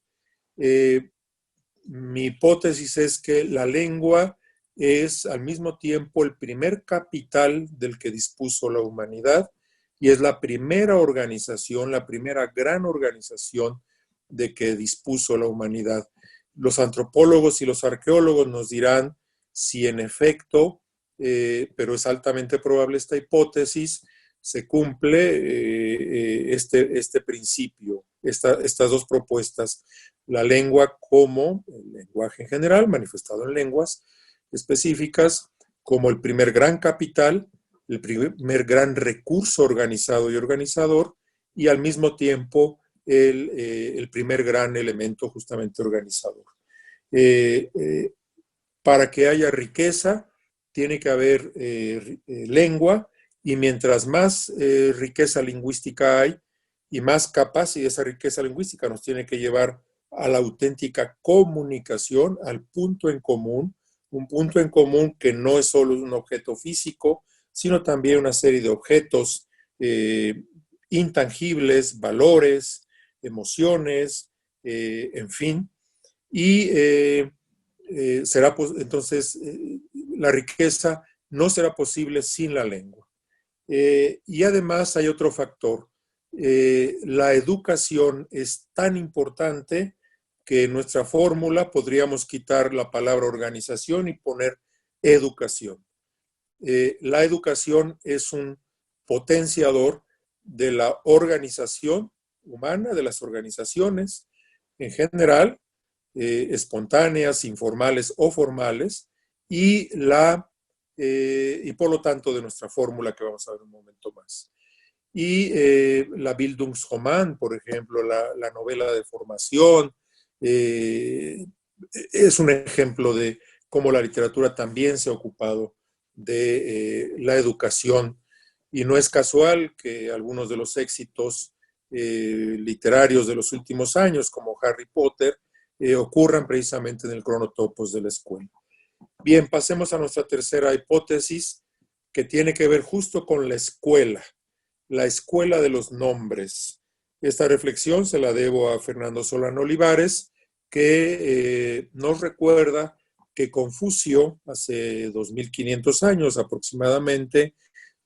Mi hipótesis es que la lengua es al mismo tiempo el primer capital del que dispuso la humanidad y es la primera organización, la primera gran organización de que dispuso la humanidad. Los antropólogos y los arqueólogos nos dirán si en efecto, pero es altamente probable esta hipótesis, se cumple este principio, estas dos propuestas. La lengua como el lenguaje en general, manifestado en lenguas específicas, como el primer gran capital, el primer gran recurso organizado y organizador, y al mismo tiempo el primer gran elemento justamente organizador. Para que haya riqueza, tiene que haber lengua, y mientras más riqueza lingüística hay, y más capacidad esa riqueza lingüística nos tiene que llevar a la auténtica comunicación, al punto en común, un punto en común que no es solo un objeto físico, sino también una serie de objetos intangibles, valores, emociones, en fin. Y entonces la riqueza no será posible sin la lengua. Y además hay otro factor. La educación es tan importante que en nuestra fórmula podríamos quitar la palabra organización y poner educación. La educación es un potenciador de la organización humana, de las organizaciones en general, espontáneas, informales o formales, y por lo tanto de nuestra fórmula que vamos a ver un momento más. Y la Bildungsroman, por ejemplo, la novela de formación, es un ejemplo de cómo la literatura también se ha ocupado de la educación. Y no es casual que algunos de los éxitos literarios de los últimos años, como Harry Potter, ocurran precisamente en el cronotopos de la escuela. Bien, pasemos a nuestra tercera hipótesis, que tiene que ver justo con la escuela de los nombres. Esta reflexión se la debo a Fernando Solano Olivares, que nos recuerda que Confucio, hace 2500 años aproximadamente,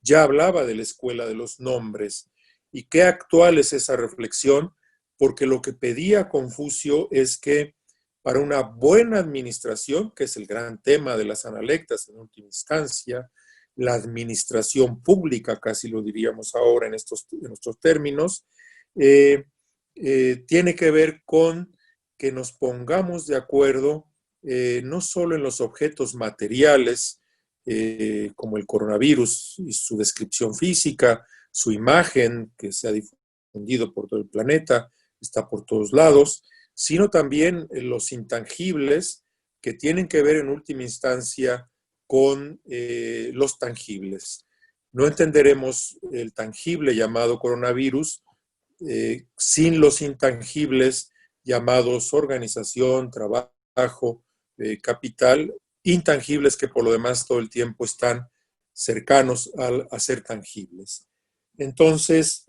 ya hablaba de la escuela de los nombres. ¿Y qué actual es esa reflexión? Porque lo que pedía Confucio es que para una buena administración, que es el gran tema de las analectas en última instancia, la administración pública, casi lo diríamos ahora en estos términos, tiene que ver con que nos pongamos de acuerdo no solo en los objetos materiales, como el coronavirus y su descripción física, su imagen que se ha difundido por todo el planeta, está por todos lados, sino también en los intangibles que tienen que ver en última instancia con los tangibles. No entenderemos el tangible llamado coronavirus sin los intangibles llamados organización, trabajo, capital, intangibles que por lo demás todo el tiempo están cercanos a ser tangibles. Entonces,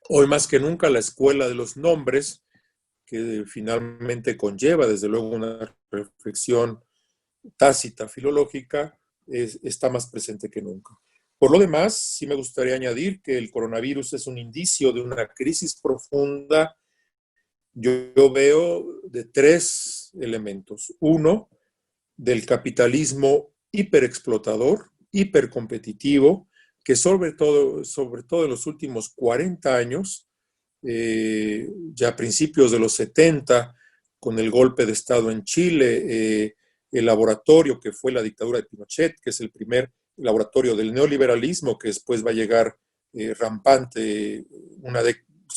hoy más que nunca la escuela de los nombres, que finalmente conlleva desde luego una reflexión tácita, filológica, está más presente que nunca. Por lo demás, sí me gustaría añadir que el coronavirus es un indicio de una crisis profunda. Yo veo de tres elementos. Uno, del capitalismo hiperexplotador, hipercompetitivo, que sobre todo en los últimos 40 años ya a principios de los 70, con el golpe de Estado en Chile, el laboratorio que fue la dictadura de Pinochet, que es el primer laboratorio del neoliberalismo, que después va a llegar rampante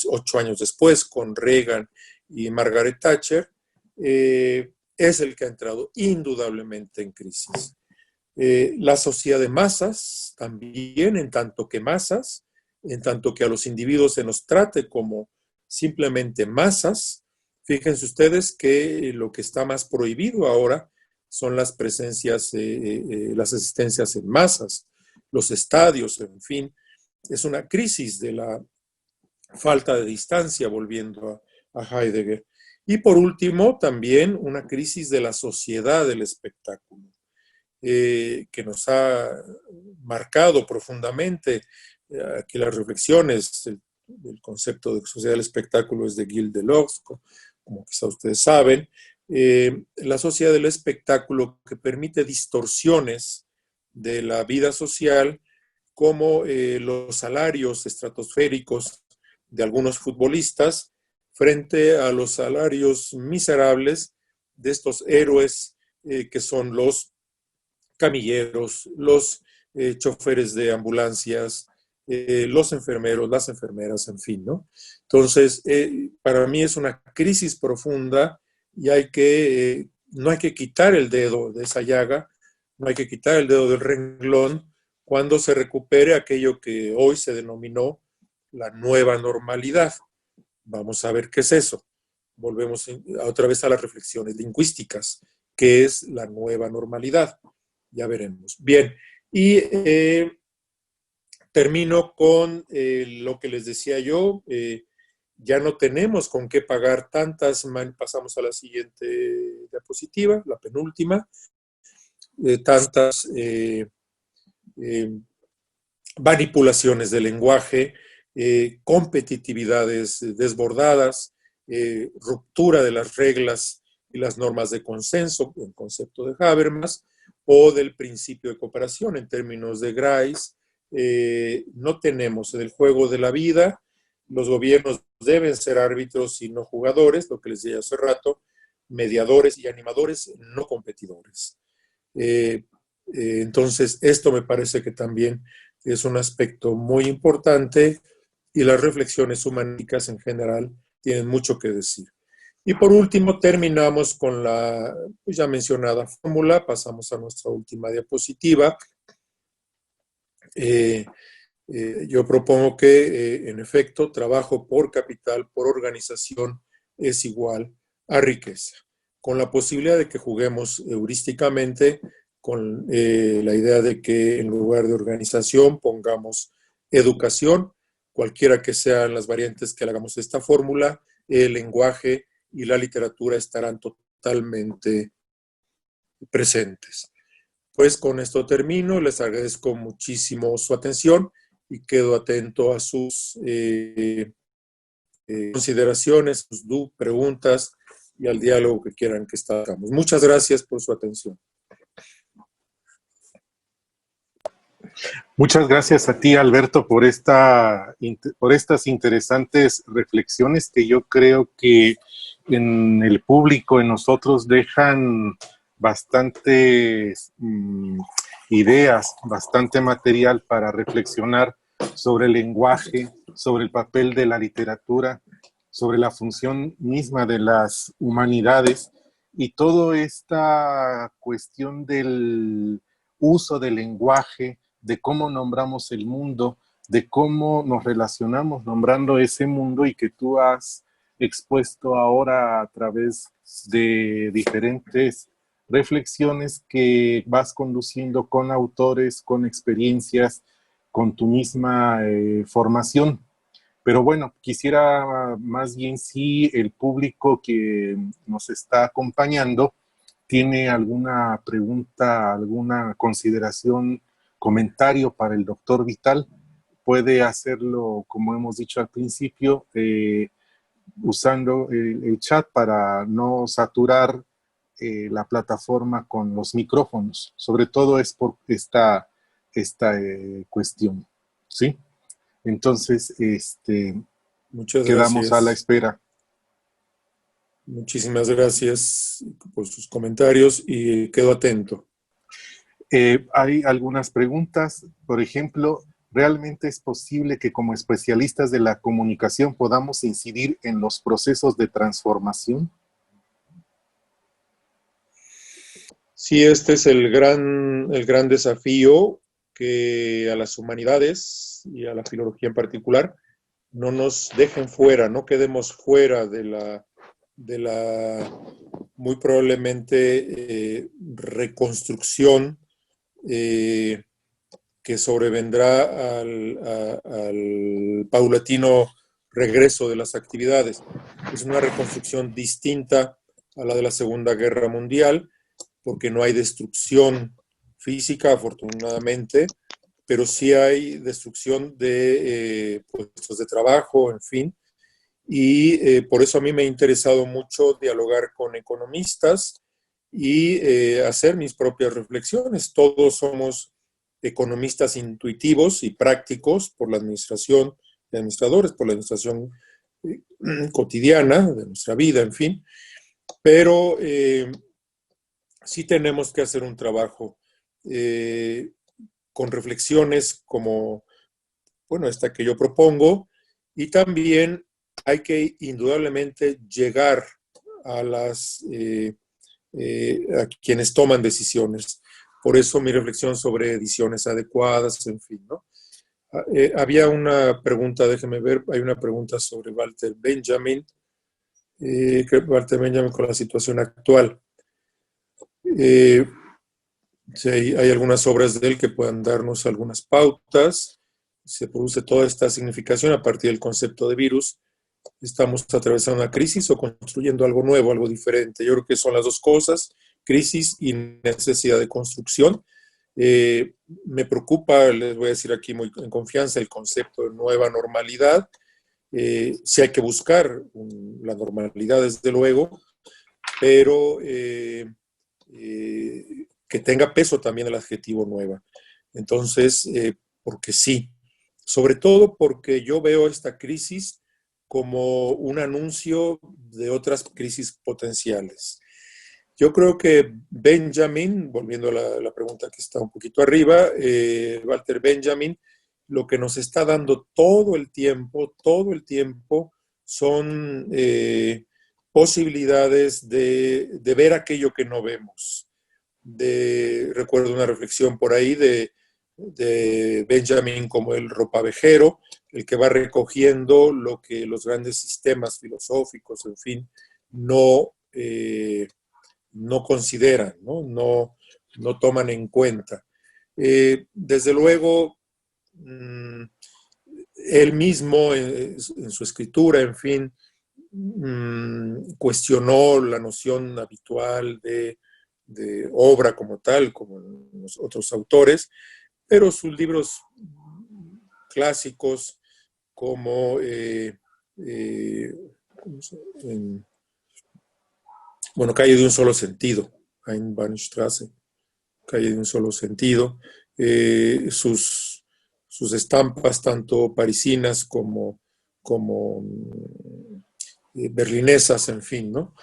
8 años después con Reagan y Margaret Thatcher, es el que ha entrado indudablemente en crisis. La sociedad de masas también, en tanto que masas, en tanto que a los individuos se nos trate como simplemente masas. Fíjense ustedes que lo que está más prohibido ahora son las presencias, las asistencias en masas, los estadios, en fin. Es una crisis de la falta de distancia, volviendo a Heidegger. Y por último, también una crisis de la sociedad del espectáculo, que nos ha marcado profundamente. Aquí las reflexiones del concepto de sociedad del espectáculo es de Gilles Deleuze, como quizá ustedes saben. La sociedad del espectáculo que permite distorsiones de la vida social, como los salarios estratosféricos de algunos futbolistas frente a los salarios miserables de estos héroes que son los camilleros, los choferes de ambulancias, los enfermeros, las enfermeras, en fin, ¿no? Entonces, para mí es una crisis profunda y no hay que quitar el dedo de esa llaga, no hay que quitar el dedo del renglón cuando se recupere aquello que hoy se denominó la nueva normalidad. Vamos a ver qué es eso. Volvemos otra vez a las reflexiones lingüísticas. ¿Qué es la nueva normalidad? Ya veremos. Bien, y termino con lo que les decía yo. Ya no tenemos con qué pagar pasamos a la siguiente diapositiva, la penúltima, tantas manipulaciones del lenguaje, competitividades desbordadas, ruptura de las reglas y las normas de consenso, el concepto de Habermas, o del principio de cooperación en términos de Grice. No tenemos en el juego de la vida, los gobiernos deben ser árbitros y no jugadores, lo que les decía hace rato, mediadores y animadores, no competidores. Entonces, esto me parece que también es un aspecto muy importante y las reflexiones humanísticas en general tienen mucho que decir. Y por último, terminamos con la ya mencionada fórmula, pasamos a nuestra última diapositiva. Yo propongo que, en efecto, trabajo por capital, por organización, es igual a riqueza, con la posibilidad de que juguemos heurísticamente con la idea de que en lugar de organización pongamos educación, cualquiera que sean las variantes que hagamos de esta fórmula, el lenguaje y la literatura estarán totalmente presentes. Pues con esto termino, les agradezco muchísimo su atención y quedo atento a sus consideraciones, sus preguntas y al diálogo que quieran que establezcamos. Muchas gracias por su atención. Muchas gracias a ti, Alberto, por estas interesantes reflexiones que yo creo que en el público, en nosotros, dejan bastantes ideas, bastante material para reflexionar sobre el lenguaje, sobre el papel de la literatura, sobre la función misma de las humanidades y toda esta cuestión del uso del lenguaje, de cómo nombramos el mundo, de cómo nos relacionamos nombrando ese mundo y que tú has expuesto ahora a través de diferentes reflexiones que vas conduciendo con autores, con experiencias, con tu misma formación. Pero bueno, quisiera más bien si el público que nos está acompañando tiene alguna pregunta, alguna consideración, comentario para el doctor Vital, puede hacerlo, como hemos dicho al principio, usando el chat para no saturar la plataforma con los micrófonos. Sobre todo es por esta cuestión, ¿sí? Entonces, Muchas Quedamos a la gracias. espera. Muchísimas gracias por sus comentarios y quedo atento. Hay algunas preguntas, por ejemplo, ¿realmente es posible que como especialistas de la comunicación podamos incidir en los procesos de transformación? Sí, este es el gran desafío que a las humanidades y a la filología en particular no nos dejen fuera, no quedemos fuera de la muy probablemente reconstrucción eh, que sobrevendrá al paulatino regreso de las actividades. Es una reconstrucción distinta a la de la Segunda Guerra Mundial, porque no hay destrucción física, afortunadamente, pero sí hay destrucción de puestos de trabajo, en fin. Y por eso a mí me ha interesado mucho dialogar con economistas y hacer mis propias reflexiones. Todos somos economistas intuitivos y prácticos por la administración de administradores, por la administración cotidiana de nuestra vida, en fin, pero sí tenemos que hacer un trabajo eh, con reflexiones como, bueno, esta que yo propongo, y también hay que indudablemente llegar a a quienes toman decisiones. Por eso mi reflexión sobre ediciones adecuadas, en fin, ¿no? Había una pregunta, déjeme ver, hay una pregunta sobre Walter Benjamin, Walter Benjamin con la situación actual. Eh, sí, hay algunas obras de él que puedan darnos algunas pautas. Se produce toda esta significación a partir del concepto de virus. ¿Estamos atravesando una crisis o construyendo algo nuevo, algo diferente? Yo creo que son las dos cosas, crisis y necesidad de construcción. Me preocupa, les voy a decir aquí muy en confianza, el concepto de nueva normalidad. Sí hay que buscar la normalidad, desde luego, pero que tenga peso también el adjetivo nueva. Entonces, porque sí, sobre todo porque yo veo esta crisis como un anuncio de otras crisis potenciales. Yo creo que Benjamin, volviendo a la pregunta que está un poquito arriba, Walter Benjamin, lo que nos está dando todo el tiempo, son posibilidades de ver aquello que no vemos. Recuerdo una reflexión por ahí de Benjamin como el ropavejero, el que va recogiendo lo que los grandes sistemas filosóficos, en fin, no consideran, no toman en cuenta. Desde luego, él mismo en su escritura, en fin, cuestionó la noción habitual de obra como tal, como los otros autores, pero sus libros clásicos como bueno, Calle de un solo sentido, Einbahnstraße, Calle de un solo sentido, sus estampas, tanto parisinas como berlinesas, en fin, ¿no?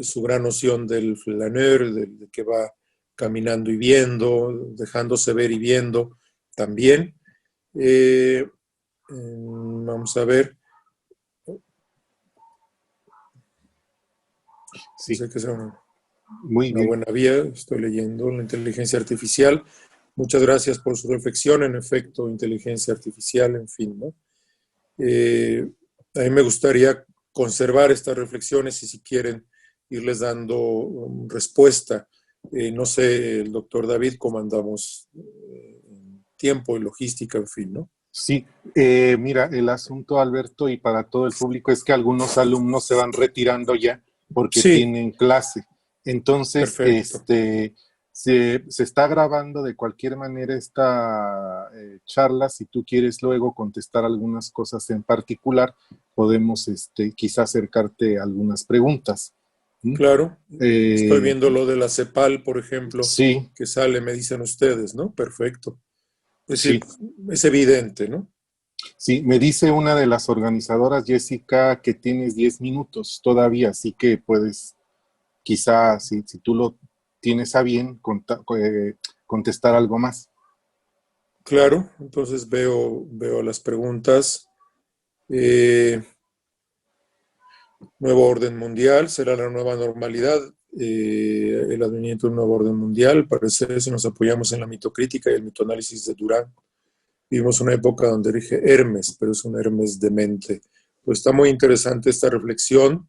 Su gran noción del flaneur, del que va caminando y viendo, dejándose ver y viendo también. Vamos a ver. Sí, Sé que es muy una bien. buena vía. Estoy leyendo la inteligencia artificial. Muchas gracias por su reflexión. En efecto, inteligencia artificial, en fin, ¿no? A mí me gustaría conservar estas reflexiones y si quieren irles dando respuesta. No sé, el doctor David, cómo andamos en tiempo y logística, en fin, ¿no? Sí, mira, el asunto, Alberto, y para todo el público es que algunos alumnos se van retirando ya porque Sí, tienen clase. Entonces, perfecto. se está grabando de cualquier manera esta charla. Si tú quieres luego contestar algunas cosas en particular, podemos quizá acercarte a algunas preguntas. ¿Mm? Claro. Estoy Eh, viendo lo de la CEPAL, por ejemplo, sí, que sale, me dicen ustedes, ¿no? Perfecto. Es sí. decir, es evidente, ¿no? Sí, me dice una de las organizadoras, Jessica, que tienes 10 minutos todavía, así que puedes, quizá, si tú lo tienes a bien, contestar algo más. Claro, entonces veo las preguntas. Eh, Nuevo orden mundial, será la nueva normalidad, el advenimiento de un nuevo orden mundial. Parece si nos apoyamos en la mitocrítica y el mitoanálisis de Durán. Vivimos una época donde rige Hermes, pero es un Hermes demente. Pues está muy interesante esta reflexión.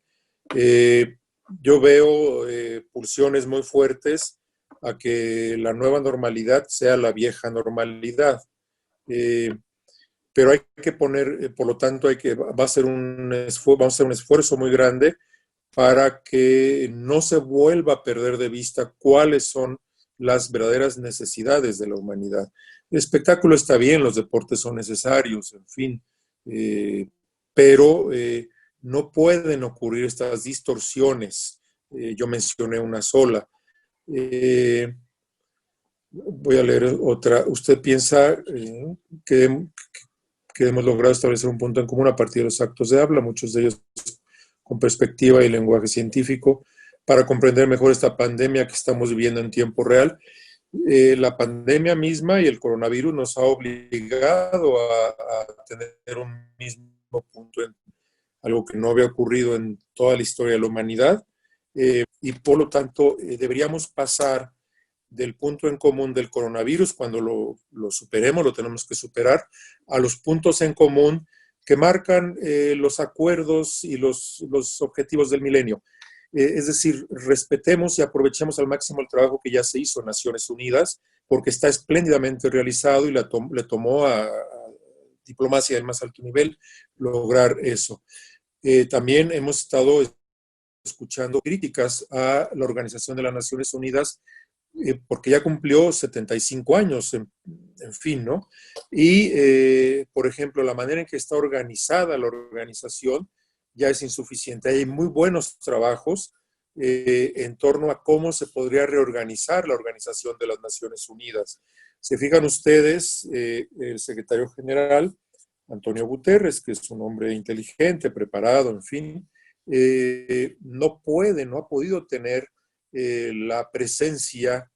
Yo veo pulsiones muy fuertes a que la nueva normalidad sea la vieja normalidad. Eh, pero hay que poner, por lo tanto, va a ser vamos a hacer un esfuerzo muy grande para que no se vuelva a perder de vista cuáles son las verdaderas necesidades de la humanidad. El espectáculo está bien, los deportes son necesarios, en fin, pero no pueden ocurrir estas distorsiones. Yo mencioné una sola. Eh, Voy a leer otra. ¿Usted piensa que, que hemos logrado establecer un punto en común a partir de los actos de habla, muchos de ellos con perspectiva y lenguaje científico, para comprender mejor esta pandemia que estamos viviendo en tiempo real? La pandemia misma y el coronavirus nos ha obligado a tener un mismo punto en algo que no había ocurrido en toda la historia de la humanidad, y por lo tanto deberíamos pasar del punto en común del coronavirus, cuando lo superemos, lo tenemos que superar, a los puntos en común que marcan los acuerdos y los objetivos del milenio. Es decir, respetemos y aprovechemos al máximo el trabajo que ya se hizo en Naciones Unidas, porque está espléndidamente realizado y le tomó a diplomacia del más alto nivel lograr eso. También hemos estado escuchando críticas a la Organización de las Naciones Unidas porque ya cumplió 75 años, en fin, ¿no? Y, por ejemplo, la manera en que está organizada la organización ya es insuficiente. Hay muy buenos trabajos en torno a cómo se podría reorganizar la Organización de las Naciones Unidas. Se fijan ustedes, el secretario general, Antonio Guterres, que es un hombre inteligente, preparado, en fin, no ha podido tener la presencia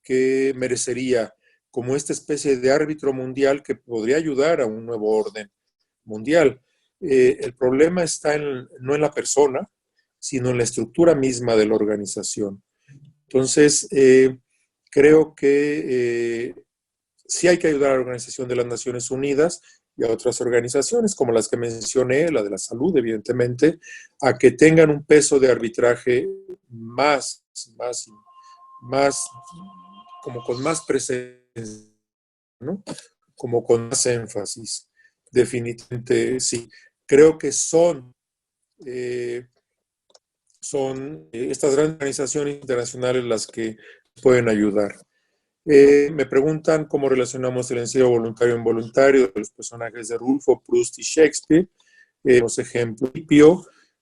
que merecería como esta especie de árbitro mundial que podría ayudar a un nuevo orden mundial. El problema está no en la persona, sino en la estructura misma de la organización. Entonces, creo que sí hay que ayudar a la Organización de las Naciones Unidas y a otras organizaciones, como las que mencioné, la de la salud, evidentemente, a que tengan un peso de arbitraje más, más, como con más presencia, ¿no? Como con más énfasis. Definitivamente, sí. Creo que eh, son estas grandes organizaciones internacionales las que pueden ayudar. Me preguntan cómo relacionamos el encierro voluntario e involuntario de los personajes de Rulfo, Proust y Shakespeare. Los ejemplos,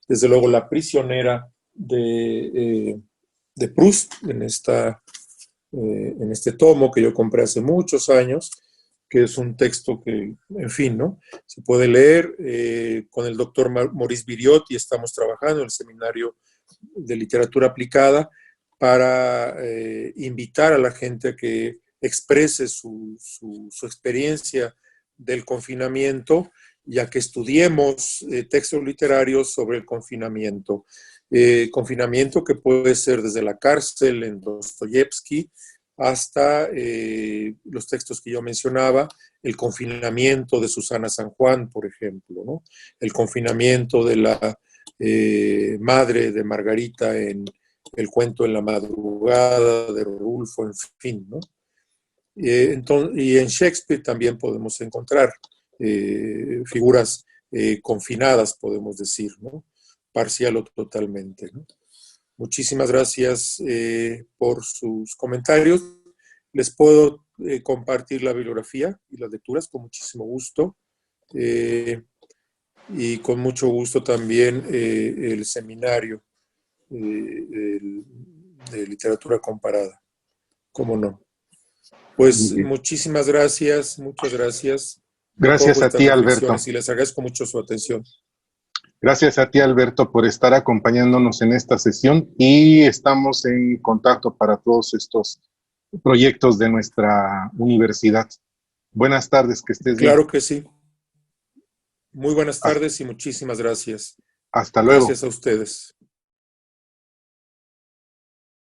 desde luego la prisionera de Proust en este tomo que yo compré hace muchos años, que es un texto que, en fin, ¿no? Se puede leer con el doctor Maurice Viriot y estamos trabajando en el seminario de literatura aplicada para invitar a la gente a que exprese su experiencia del confinamiento y a que estudiemos textos literarios sobre el confinamiento. Confinamiento que puede ser desde la cárcel en Dostoyevsky hasta los textos que yo mencionaba, el confinamiento de Susana San Juan, por ejemplo, ¿no? El confinamiento de la madre de Margarita en el cuento En la madrugada de Rulfo, en fin, ¿no? Y en Shakespeare también podemos encontrar figuras confinadas, podemos decir, ¿no? Parcial o totalmente, ¿no? Muchísimas gracias por sus comentarios. Les puedo compartir la bibliografía y las lecturas con muchísimo gusto. Y con mucho gusto también el seminario de literatura comparada. ¿Cómo no? Muy Pues bien. muchísimas gracias, muchas gracias. Gracias a estas ti, reflexiones Alberto. y les agradezco mucho su atención. Gracias a ti, Alberto, por estar acompañándonos en esta sesión y estamos en contacto para todos estos proyectos de nuestra universidad. Buenas tardes, que estés bien. Claro que sí. Muy buenas Hasta, tardes y muchísimas gracias. hasta luego. Gracias a ustedes.